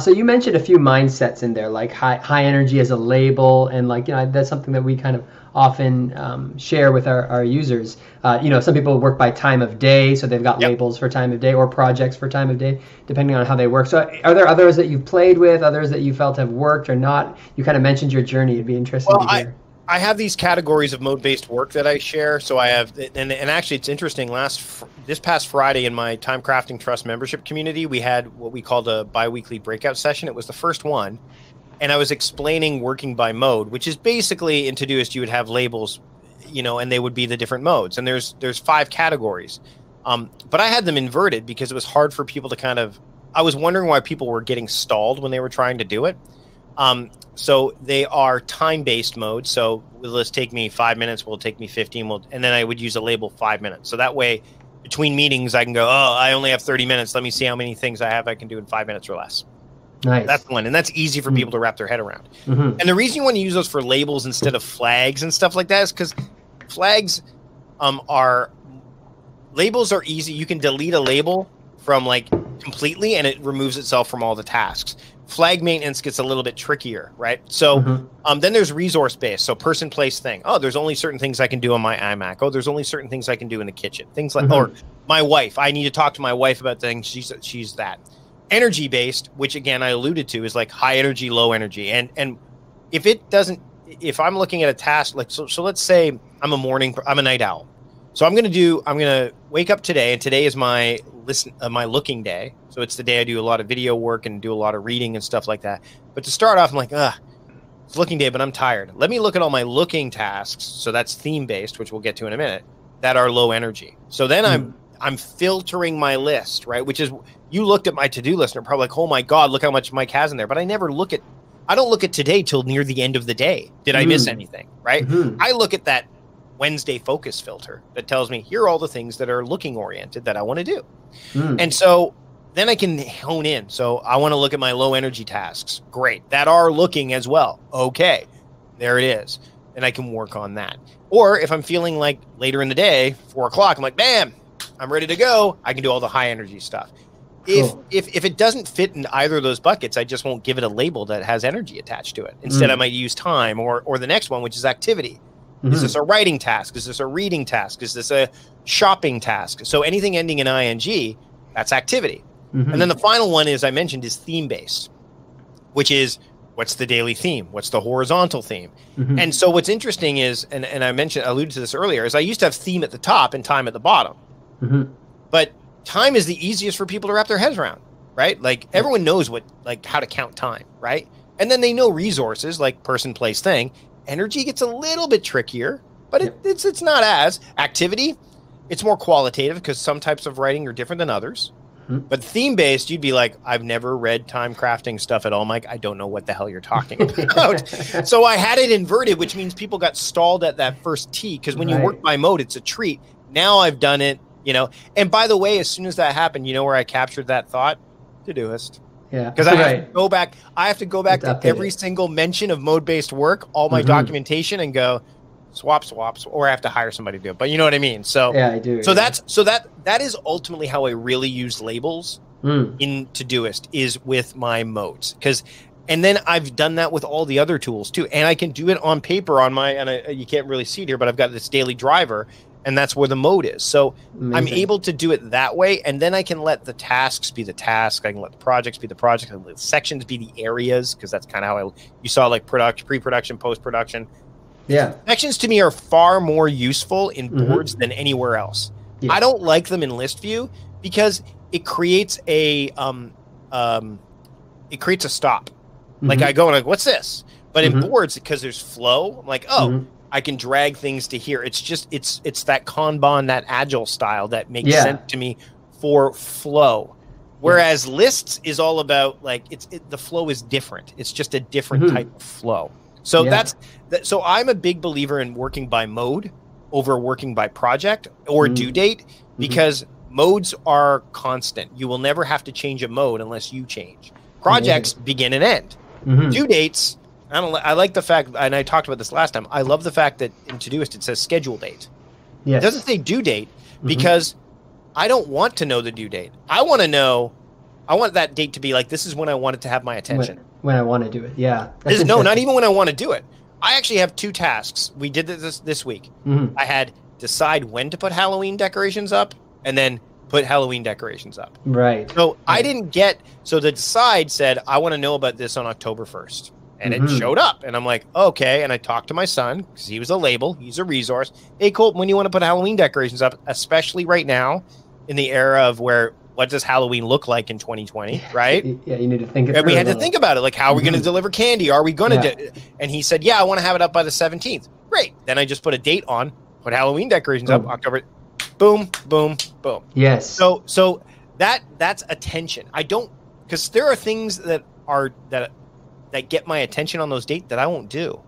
So you mentioned a few mindsets in there, like high energy as a label, and like, that's something that we kind of often share with our users. Some people work by time of day, so they've got labels for time of day, or projects for time of day, depending on how they work. So are there others that you've played with, others that you felt have worked or not? You kind of mentioned your journey. It'd be interesting to hear. I have these categories of mode-based work that I share. So I have, and actually it's interesting, this past Friday in my Time Crafting Trust membership community, we had what we called a bi-weekly breakout session. It was the first one. And I was explaining working by mode, which is basically in Todoist, you would have labels, and they would be the different modes. And there's 5 categories. But I had them inverted because it was hard for people to I was wondering why people were getting stalled when they were trying to do it. So they are time-based modes. So will this take me 5 minutes? Will it take me 15? And then I would use a label 5 minutes. So that way, between meetings, I can go, I only have 30 minutes. Let me see how many things I can do in 5 minutes or less. Nice. That's one. And that's easy for people to wrap their head around. And the reason you want to use those for labels instead of flags and stuff like that is because flags labels are easy. You can delete a label from completely, and it removes itself from all the tasks. Flag maintenance gets a little bit trickier, right? So then there's resource based. So person, place, thing. Oh, there's only certain things I can do on my iMac. Oh, there's only certain things I can do in the kitchen. Things like, or my wife. I need to talk to my wife about things. She's that. Energy based, which again I alluded to, is like high energy, low energy. And if I'm looking at a task so let's say I'm a night owl. So I'm gonna wake up today, and today is my looking day. So it's the day I do a lot of video work and do a lot of reading and stuff like that. But to start off, I'm like, it's looking day, but I'm tired. Let me look at all my looking tasks. So that's theme based, which we'll get to in a minute, that are low energy. So then I'm filtering my list, right? Which is, you looked at my to-do list and are probably like, oh my God, look how much Mike has in there. But I don't look at today till near the end of the day. Did I miss anything, right? I look at that Wednesday focus filter that tells me, here are all the things that are looking oriented that I want to do. And so then I can hone in. So I want to look at my low energy tasks. Great. That are looking as well. Okay. There it is. And I can work on that. Or if I'm feeling like later in the day, 4 o'clock, I'm like, bam, I'm ready to go. I can do all the high energy stuff. Cool. If it doesn't fit in either of those buckets, I just won't give it a label that has energy attached to it. Instead, I might use time or the next one, which is activity. Is this a writing task? Is this a reading task? Is this a shopping task? So anything ending in ing, that's activity. And then the final one is theme-based, which is, what's the daily theme? What's the horizontal theme? And so what's interesting is, and I alluded to this earlier, is I used to have theme at the top and time at the bottom. But time is the easiest for people to wrap their heads around, right? Like everyone knows how to count time, right? And then they know resources like person, place, thing. Energy gets a little bit trickier, but it's not as activity. It's more qualitative because some types of writing are different than others. But theme-based, you'd be like, I've never read time crafting stuff at all, Mike. I don't know what the hell you're talking about. So I had it inverted, which means people got stalled at that first T, because when you work by mode, it's a treat. Now I've done it, And by the way, as soon as that happened, you know where I captured that thought? Todoist. Yeah. Because I have to go back. I have to go back to every single mention of mode-based work, all my documentation, and go swaps, or I have to hire somebody to do it. But you know what I mean? So yeah, I do. So that is ultimately how I really use labels in Todoist, is with my modes. And then I've done that with all the other tools too. And I can do it on paper on you can't really see it here, but I've got this daily driver, and that's where the mode is. So I'm able to do it that way. And then I can let the tasks be the task. I can let the projects be the project. I can let the sections be the areas, because that's kind of how you saw like pre-production, post-production. Yeah. Sections to me are far more useful in boards than anywhere else. Yeah. I don't like them in list view because it creates a stop. Like I go and like, what's this? But in boards, because there's flow, I'm like, I can drag things to here. It's just it's that Kanban, that agile style that makes sense to me for flow. Whereas lists is all about like the flow is different. It's just a different type of flow. So so I'm a big believer in working by mode over working by project or due date, because modes are constant. You will never have to change a mode unless you change. Projects begin and end. Due dates, I like the fact, and I talked about this last time, I love the fact that in Todoist it says schedule date. It doesn't say due date, because I don't want to know the due date. I want that date to be like, this is when I want it to have my attention. When I want to do it, yeah. No, not even when I want to do it. I actually have 2 tasks. We did this week. I had decide when to put Halloween decorations up, and then put Halloween decorations up. Right. So I didn't get, so the decide said, I want to know about this on October 1st. And it showed up. And I'm like, okay. And I talked to my son, because he was a label. He's a resource. Hey, Colt, when you want to put Halloween decorations up, especially right now in the era of what does Halloween look like in 2020, right? Yeah, you need to think it through. And we had to think about it. Like, how are we going to deliver candy? Are we going to do? And he said, yeah, I want to have it up by the 17th. Great. Then I just put a date on, put Halloween decorations up, October. Boom, boom, boom. Yes. So that's attention. I don't, because there are things that get my attention on those dates that I won't do.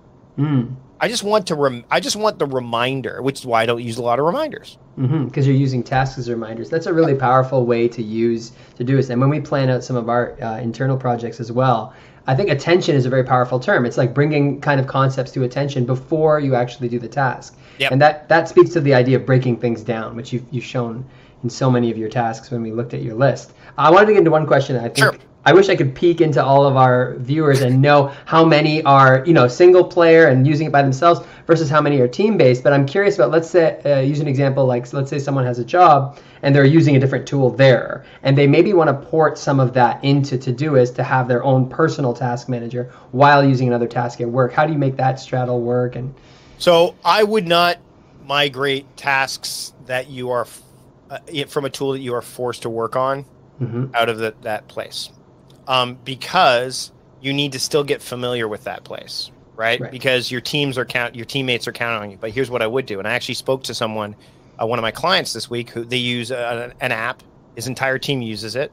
I just want the reminder, which is why I don't use a lot of reminders. Because you're using tasks as reminders. That's a really powerful way to use Todoist. And when we plan out some of our internal projects as well, I think attention is a very powerful term. It's like bringing kind of concepts to attention before you actually do the task. Yep. And that speaks to the idea of breaking things down, which you've shown in so many of your tasks when we looked at your list. I wanted to get into one question. I think I wish I could peek into all of our viewers and know how many are, single player and using it by themselves versus how many are team-based. But I'm curious about, let's say, use an example like, let's say someone has a job and they're using a different tool there, and they maybe want to port some of that into Todoist to have their own personal task manager while using another task at work. How do you make that straddle work? And so I would not migrate tasks that you are from a tool that you are forced to work on out of that place. Because you need to still get familiar with that place, right? Because your teammates are counting on you. But here's what I would do. And I actually spoke to someone, one of my clients this week, who they use an app. His entire team uses it.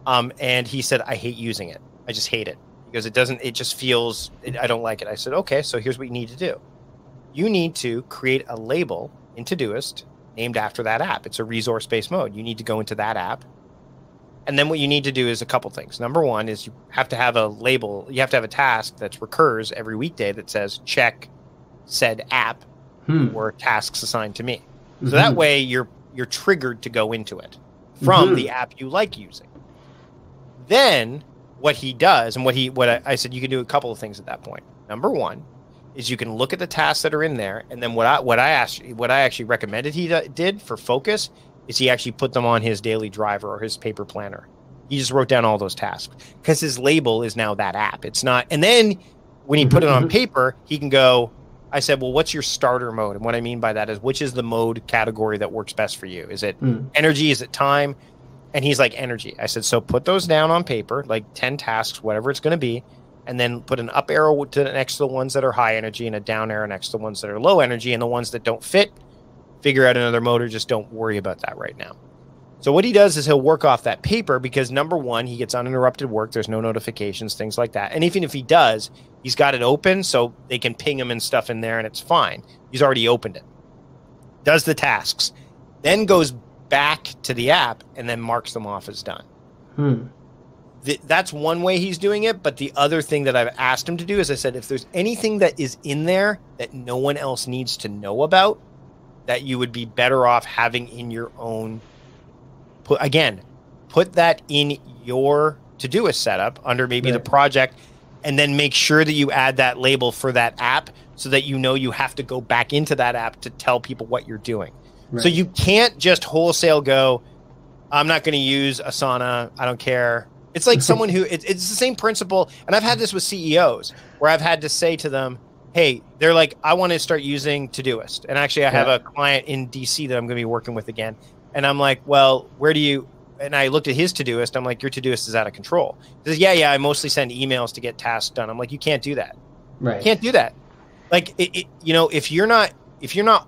And he said, I hate using it. I just hate it because it just feels, I don't like it. I said, okay, so here's what you need to do. You need to create a label in Todoist named after that app. It's a resource-based mode. You need to go into that app. And then what you need to do is a couple things. Number one is you have to have a label. You have to have a task that recurs every weekday that says check said app or tasks assigned to me. So that way you're triggered to go into it from the app you like using. Then what he does, and what I said, you can do a couple of things at that point. Number one is you can look at the tasks that are in there, and then what I actually recommended he did for focus is he actually put them on his daily driver or his paper planner. He just wrote down all those tasks because his label is now that app. It's not. And then when he put it on paper, he can go, I said, well, what's your starter mode? And what I mean by that is, which is the mode category that works best for you? Is it energy? Is it time? And he's like, energy. I said, so put those down on paper, like 10 tasks, whatever it's going to be, and then put an up arrow next to the ones that are high energy and a down arrow next to the ones that are low energy, and the ones that don't fit, figure out another mode, or just don't worry about that right now. So what he does is he'll work off that paper because, number one, he gets uninterrupted work. There's no notifications, things like that. And even if he does, he's got it open so they can ping him and stuff in there, and it's fine. He's already opened it. Does the tasks. Then goes back to the app and then marks them off as done. That's one way he's doing it. But the other thing that I've asked him to do is I said, if there's anything that is in there that no one else needs to know about, that you would be better off having in your own... Put that in your Todoist setup under maybe the project, and then make sure that you add that label for that app so that you know you have to go back into that app to tell people what you're doing. Right. So you can't just wholesale go, I'm not going to use Asana. I don't care. It's like someone who, it's the same principle. And I've had this with CEOs where I've had to say to them, hey, they're like, I want to start using Todoist. And actually I have a client in DC that I'm going to be working with again. And I'm like, well, where do you, and I looked at his Todoist. I'm like, your Todoist is out of control. He says, yeah, I mostly send emails to get tasks done. I'm like, you can't do that. Right. You can't do that. Like, if you're not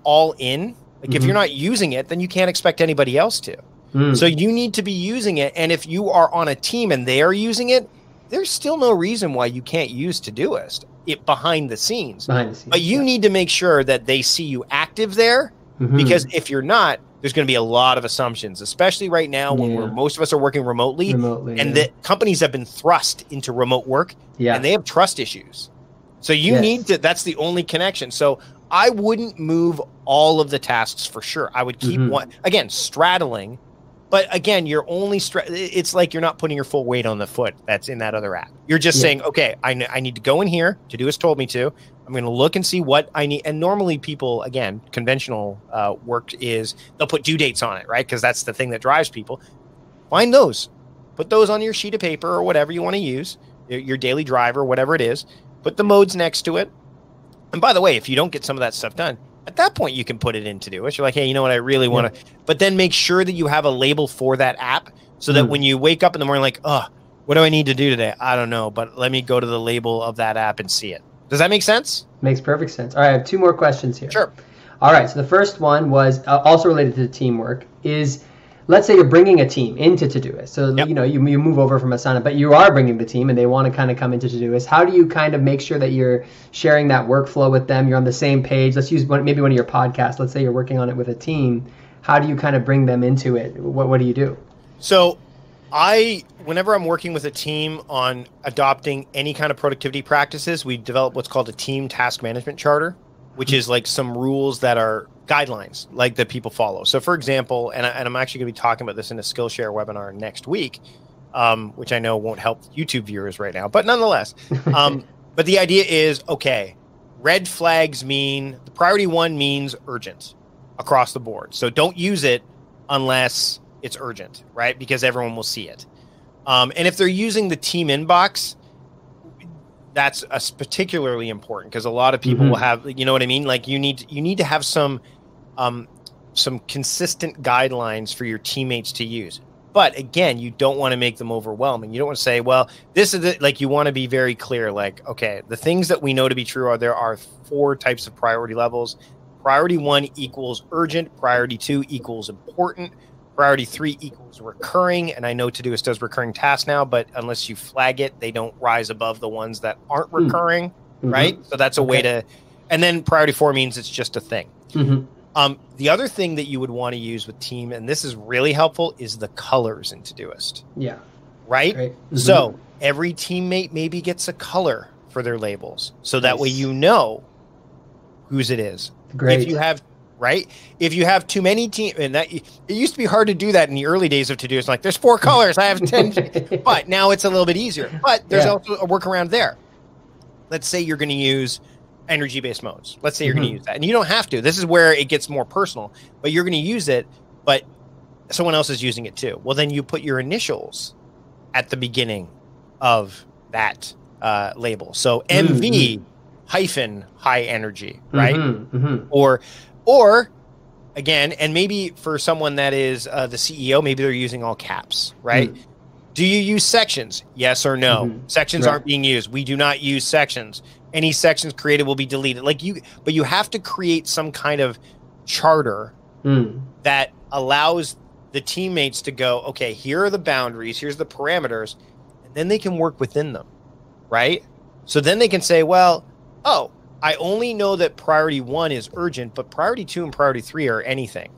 all in, like if you're not using it, then you can't expect anybody else to. So you need to be using it. And if you are on a team and they are using it, there's still no reason why you can't use Todoist behind the scenes. But you need to make sure that they see you active there, because if you're not, there's going to be a lot of assumptions, especially right now when most of us are working remotely and the companies have been thrust into remote work and they have trust issues. So you need to, that's the only connection. So I wouldn't move all of the tasks for sure. I would keep one, again, straddling, but again, you're only, it's like you're not putting your full weight on the foot that's in that other app. You're just saying, okay, I need to go in here. Todoist told me to. I'm going to look and see what I need. And normally people, again, conventional work is they'll put due dates on it, right? Because that's the thing that drives people. Find those. Put those on your sheet of paper or whatever you want to use, your daily driver, whatever it is. Put the modes next to it. And by the way, if you don't get some of that stuff done, at that point you can put it in Todoist. You're like, hey, you know what? I really want to. But then make sure that you have a label for that app so that when you wake up in the morning like, oh, what do I need to do today? I don't know. But let me go to the label of that app and see it. Does that make sense? Makes perfect sense. All right, I have two more questions here. Sure. All right, so the first one was also related to teamwork is, let's say you're bringing a team into Todoist. So, you move over from Asana, but you are bringing the team and they want to kind of come into Todoist. How do you kind of make sure that you're sharing that workflow with them? You're on the same page. Let's use maybe one of your podcasts. Let's say you're working on it with a team. How do you kind of bring them into it? What do you do? So whenever I'm working with a team on adopting any kind of productivity practices, we develop what's called a team task management charter, which is like some rules that are guidelines like that people follow. So for example, and I'm actually going to be talking about this in a Skillshare webinar next week, which I know won't help YouTube viewers right now, but nonetheless, but the idea is, okay, red flags mean the priority one means urgent across the board. So don't use it unless it's urgent, right? Because everyone will see it. And if they're using the team inbox, that's particularly important because a lot of people will have, you know what I mean? Like you need to have some consistent guidelines for your teammates to use. But again, you don't want to make them overwhelming. You don't want to say, well, this is it. Like you want to be very clear. Like, okay, the things that we know to be true are there are 4 types of priority levels. Priority 1 equals urgent. Priority 2 equals important. Priority 3 equals recurring, and I know Todoist does recurring tasks now, but unless you flag it, they don't rise above the ones that aren't recurring, right? So that's a way to, and then priority 4 means it's just a thing. The other thing that you would want to use with team, and this is really helpful, is the colors in Todoist. Yeah. Right? So every teammate maybe gets a color for their labels, so that way you know whose it is. Great. If you have right? If you have too many teams, and that it used to be hard to do that in the early days of Todoist. Like, there's 4 colors, I have 10, but now it's a little bit easier. But there's also a workaround there. Let's say you're going to use energy-based modes. Let's say you're going to use that, and you don't have to. This is where it gets more personal, but you're going to use it, but someone else is using it too. Well, then you put your initials at the beginning of that label. So MV hyphen high energy, right? Mm-hmm. Or again, and maybe for someone that is the CEO, maybe they're using all caps, right? Do you use sections? Yes or no? Sections aren't being used. We do not use sections. Any sections created will be deleted. But you have to create some kind of charter that allows the teammates to go, okay, here are the boundaries, here's the parameters, and then they can work within them, right? So then they can say, well, oh, I only know that priority 1 is urgent, but priority 2 and priority 3 are anything.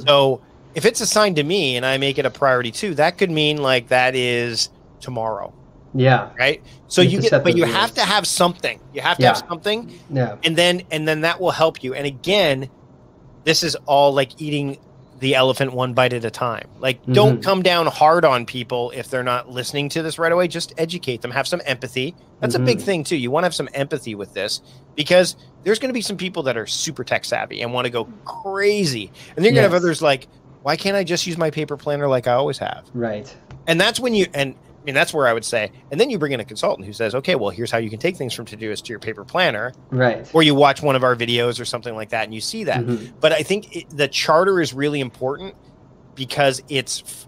So if it's assigned to me and I make it a priority 2, that could mean like that is tomorrow. Yeah. Right. So you have to have something. You have to have something. Yeah. And then that will help you. And again, this is all like eating the elephant one bite at a time. Like, don't come down hard on people if they're not listening to this right away. Just educate them. Have some empathy. That's a big thing too. You want to have some empathy with this, because there's going to be some people that are super tech savvy and want to go crazy. And then you're going to have others like, why can't I just use my paper planner like I always have? Right. And that's when that's where I would say, and then you bring in a consultant who says, okay, well, here's how you can take things from Todoist to your paper planner. Right. Or you watch one of our videos or something like that and you see that. But I think the charter is really important, because it's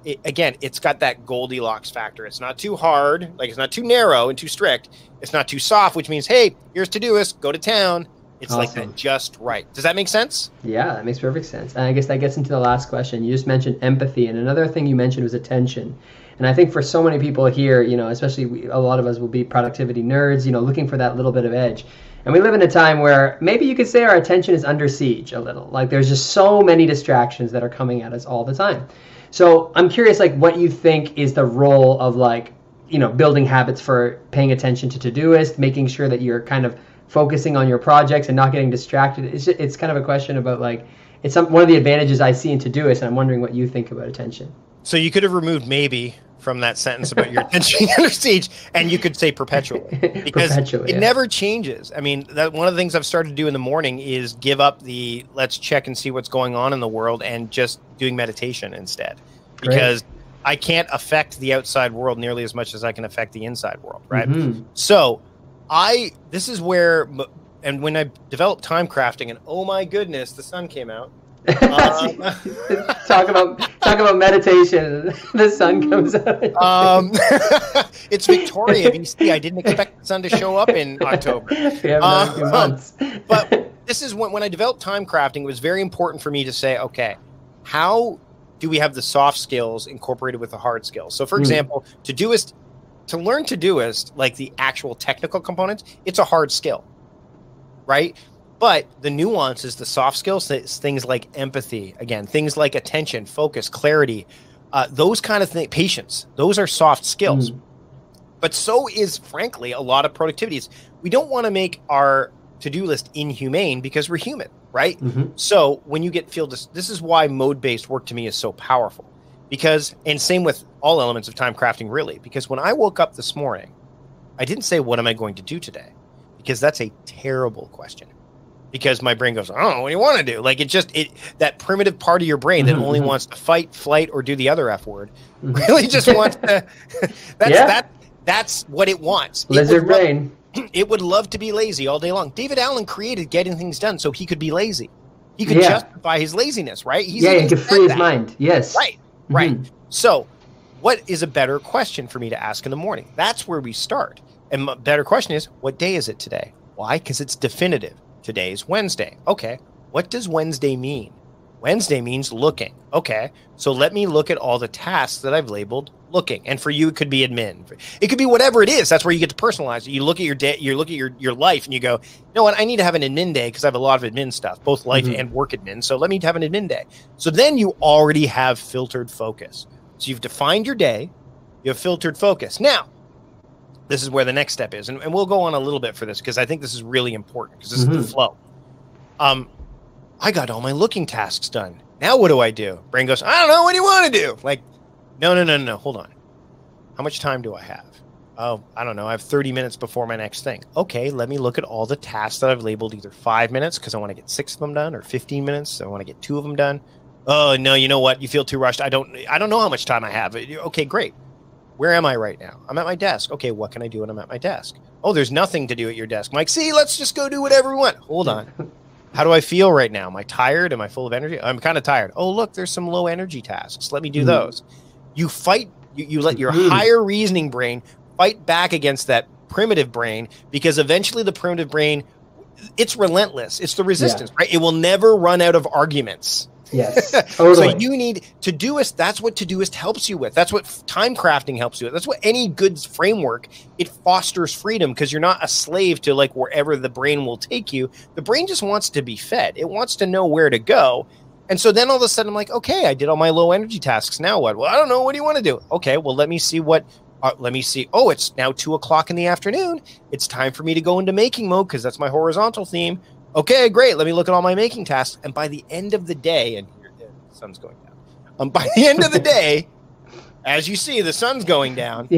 got that Goldilocks factor. It's not too hard, like it's not too narrow and too strict. It's not too soft, which means, hey, here's Todoist, go to town. It's like that, just right. Does that make sense? Yeah, that makes perfect sense. And I guess that gets into the last question. You just mentioned empathy, and another thing you mentioned was attention. And I think for so many people here, especially a lot of us will be productivity nerds, looking for that little bit of edge. And we live in a time where maybe you could say our attention is under siege a little. Like, there's just so many distractions that are coming at us all the time. So I'm curious, like, what you think is the role of, like, building habits for paying attention to Todoist, making sure that you're kind of focusing on your projects and not getting distracted. It's kind of a question about, like, it's one of the advantages I see in Todoist, and I'm wondering what you think about attention. So you could have removed maybe from that sentence about your attention under siege, and you could say perpetually, because it never changes. I mean, one of the things I've started to do in the morning is give up the let's check and see what's going on in the world and just doing meditation instead, because I can't affect the outside world nearly as much as I can affect the inside world, right? So this is where, and when I developed time crafting, and oh my goodness, the sun came out. Talk about meditation. The sun comes out. It's Victoria, BC. I didn't expect the sun to show up in October. We have another few months. But this is when I developed time crafting, it was very important for me to say, okay, how do we have the soft skills incorporated with the hard skills? So, for example, to learn Todoist, like the actual technical components, it's a hard skill, right? But the nuances, the soft skills, things like empathy, again, things like attention, focus, clarity, those kind of things, patience, those are soft skills. But so is, frankly, a lot of productivities. We don't want to make our to-do list inhumane, because we're human, right? So when you this is why mode-based work to me is so powerful. Because, and same with all elements of time crafting, really, because when I woke up this morning, I didn't say, what am I going to do today? Because that's a terrible question. Because my brain goes, I don't know, what do you want to do? Like, that primitive part of your brain that only wants to fight, flight, or do the other F word, really just wants to, that's what it wants. Lizard brain. It would love to be lazy all day long. David Allen created getting things done so he could be lazy. He could justify his laziness, right? He could free his mind. Yes. Right. So what is a better question for me to ask in the morning? That's where we start. And a better question is, what day is it today? Why? Because it's definitive. Today's Wednesday. Okay. What does Wednesday mean? Wednesday means looking. Okay. So let me look at all the tasks that I've labeled looking. And for you, it could be admin. It could be whatever it is. That's where you get to personalize it. You look at your day, you look at your life, and you go, you know what? I need to have an admin day because I have a lot of admin stuff, both life and work admin. So let me have an admin day. So then you already have filtered focus. So you've defined your day. You have filtered focus. Now, this is where the next step is. And we'll go on a little bit for this, because I think this is really important, because this is the flow. I got all my looking tasks done. Now what do? Brain goes, I don't know. What do you want to do? Like, no. Hold on. How much time do I have? Oh, I don't know. I have 30 minutes before my next thing. Okay, let me look at all the tasks that I've labeled either 5 minutes because I want to get 6 of them done, or 15 minutes, so I want to get 2 of them done. Oh, no, you know what? You feel too rushed. I don't know how much time I have. Okay, great. Where am I right now? I'm at my desk. Okay, what can I do when I'm at my desk? Oh, there's nothing to do at your desk. Mike, see, let's just go do whatever we want. Hold on. How do I feel right now? Am I tired? Am I full of energy? I'm kind of tired. Oh, look, there's some low energy tasks. Let me do those. You fight, you let your higher reasoning brain fight back against that primitive brain, because eventually the primitive brain, it's relentless. It's the resistance, right? It will never run out of arguments. Yes, totally. So you need Todoist. That's what Todoist helps you with. That's what time crafting helps you with. That's what any good framework, it fosters freedom, because you're not a slave to like wherever the brain will take you. The brain just wants to be fed. It wants to know where to go. And so then all of a sudden I'm like, okay, I did all my low energy tasks. Now what? Well, I don't know. What do you want to do? Okay, well, let me see what, let me see. Oh, it's now 2 o'clock in the afternoon. It's time for me to go into making mode, because that's my horizontal theme. Okay, great. Let me look at all my making tasks. And by the end of the day, and here the sun's going down. By the end of the day, as you see, the sun's going down.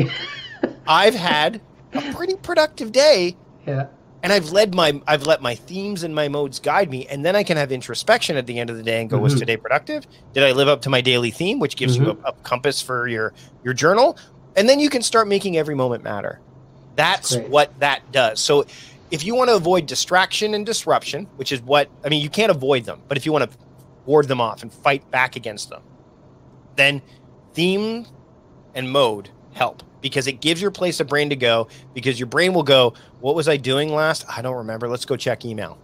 I've had a pretty productive day. Yeah. And I've let my themes and my modes guide me. And then I can have introspection at the end of the day and go, was today productive? Did I live up to my daily theme, which gives you a compass for your journal? And then you can start making every moment matter. That's what that does. So if you want to avoid distraction and disruption, which is what, I mean, you can't avoid them, but if you want to ward them off and fight back against them, then theme and mode help, because it gives your place a brain to go, because your brain will go, what was I doing last? I don't remember. Let's go check email.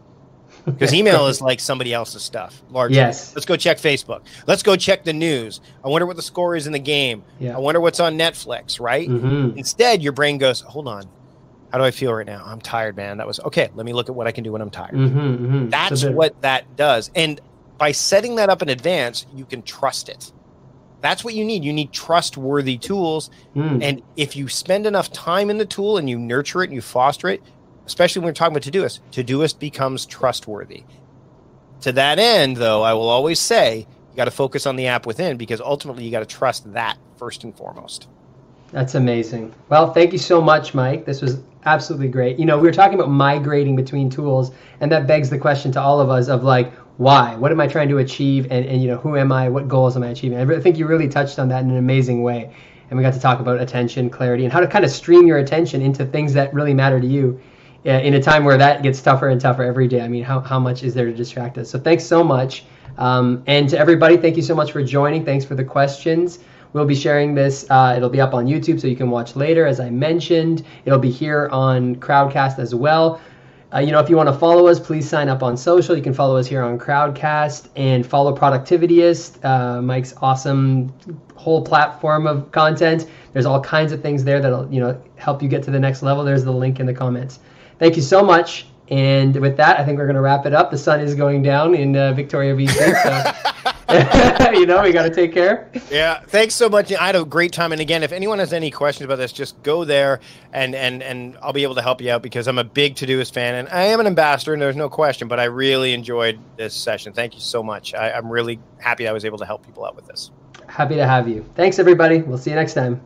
Because email is like somebody else's stuff. Largely. Yes. Let's go check Facebook. Let's go check the news. I wonder what the score is in the game. Yeah. I wonder what's on Netflix, right? Instead, your brain goes, hold on. How do I feel right now? I'm tired, man. That was okay. Let me look at what I can do when I'm tired. That's what that does. And by setting that up in advance, you can trust it. That's what you need. You need trustworthy tools. And if you spend enough time in the tool and you nurture it and you foster it, especially when we're talking about Todoist, Todoist becomes trustworthy. To that end, though, I will always say you got to focus on the app within, because ultimately you got to trust that first and foremost. That's amazing. Well, thank you so much, Mike. This was absolutely great. You know, we were talking about migrating between tools, and that begs the question to all of us of like, why? What am I trying to achieve? And you know, who am I? What goals am I achieving? I think you really touched on that in an amazing way. And we got to talk about attention, clarity, and how to kind of stream your attention into things that really matter to you in a time where that gets tougher and tougher every day. I mean, how much is there to distract us? So thanks so much. And to everybody, thank you so much for joining. Thanks for the questions. We'll be sharing this. It'll be up on YouTube so you can watch later, as I mentioned. It'll be here on Crowdcast as well. You know, if you want to follow us, please sign up on social. You can follow us here on Crowdcast and follow Productivityist, Mike's awesome whole platform of content. There's all kinds of things there that'll, you know, help you get to the next level. There's the link in the comments. Thank you so much. And with that, I think we're going to wrap it up. The sun is going down in Victoria, BC. So, you know, we got to take care. Yeah. Thanks so much. I had a great time. And again, if anyone has any questions about this, just go there and I'll be able to help you out, because I'm a big Todoist fan and I am an ambassador, and there's no question, but I really enjoyed this session. Thank you so much. I'm really happy I was able to help people out with this. Happy to have you. Thanks, everybody. We'll see you next time.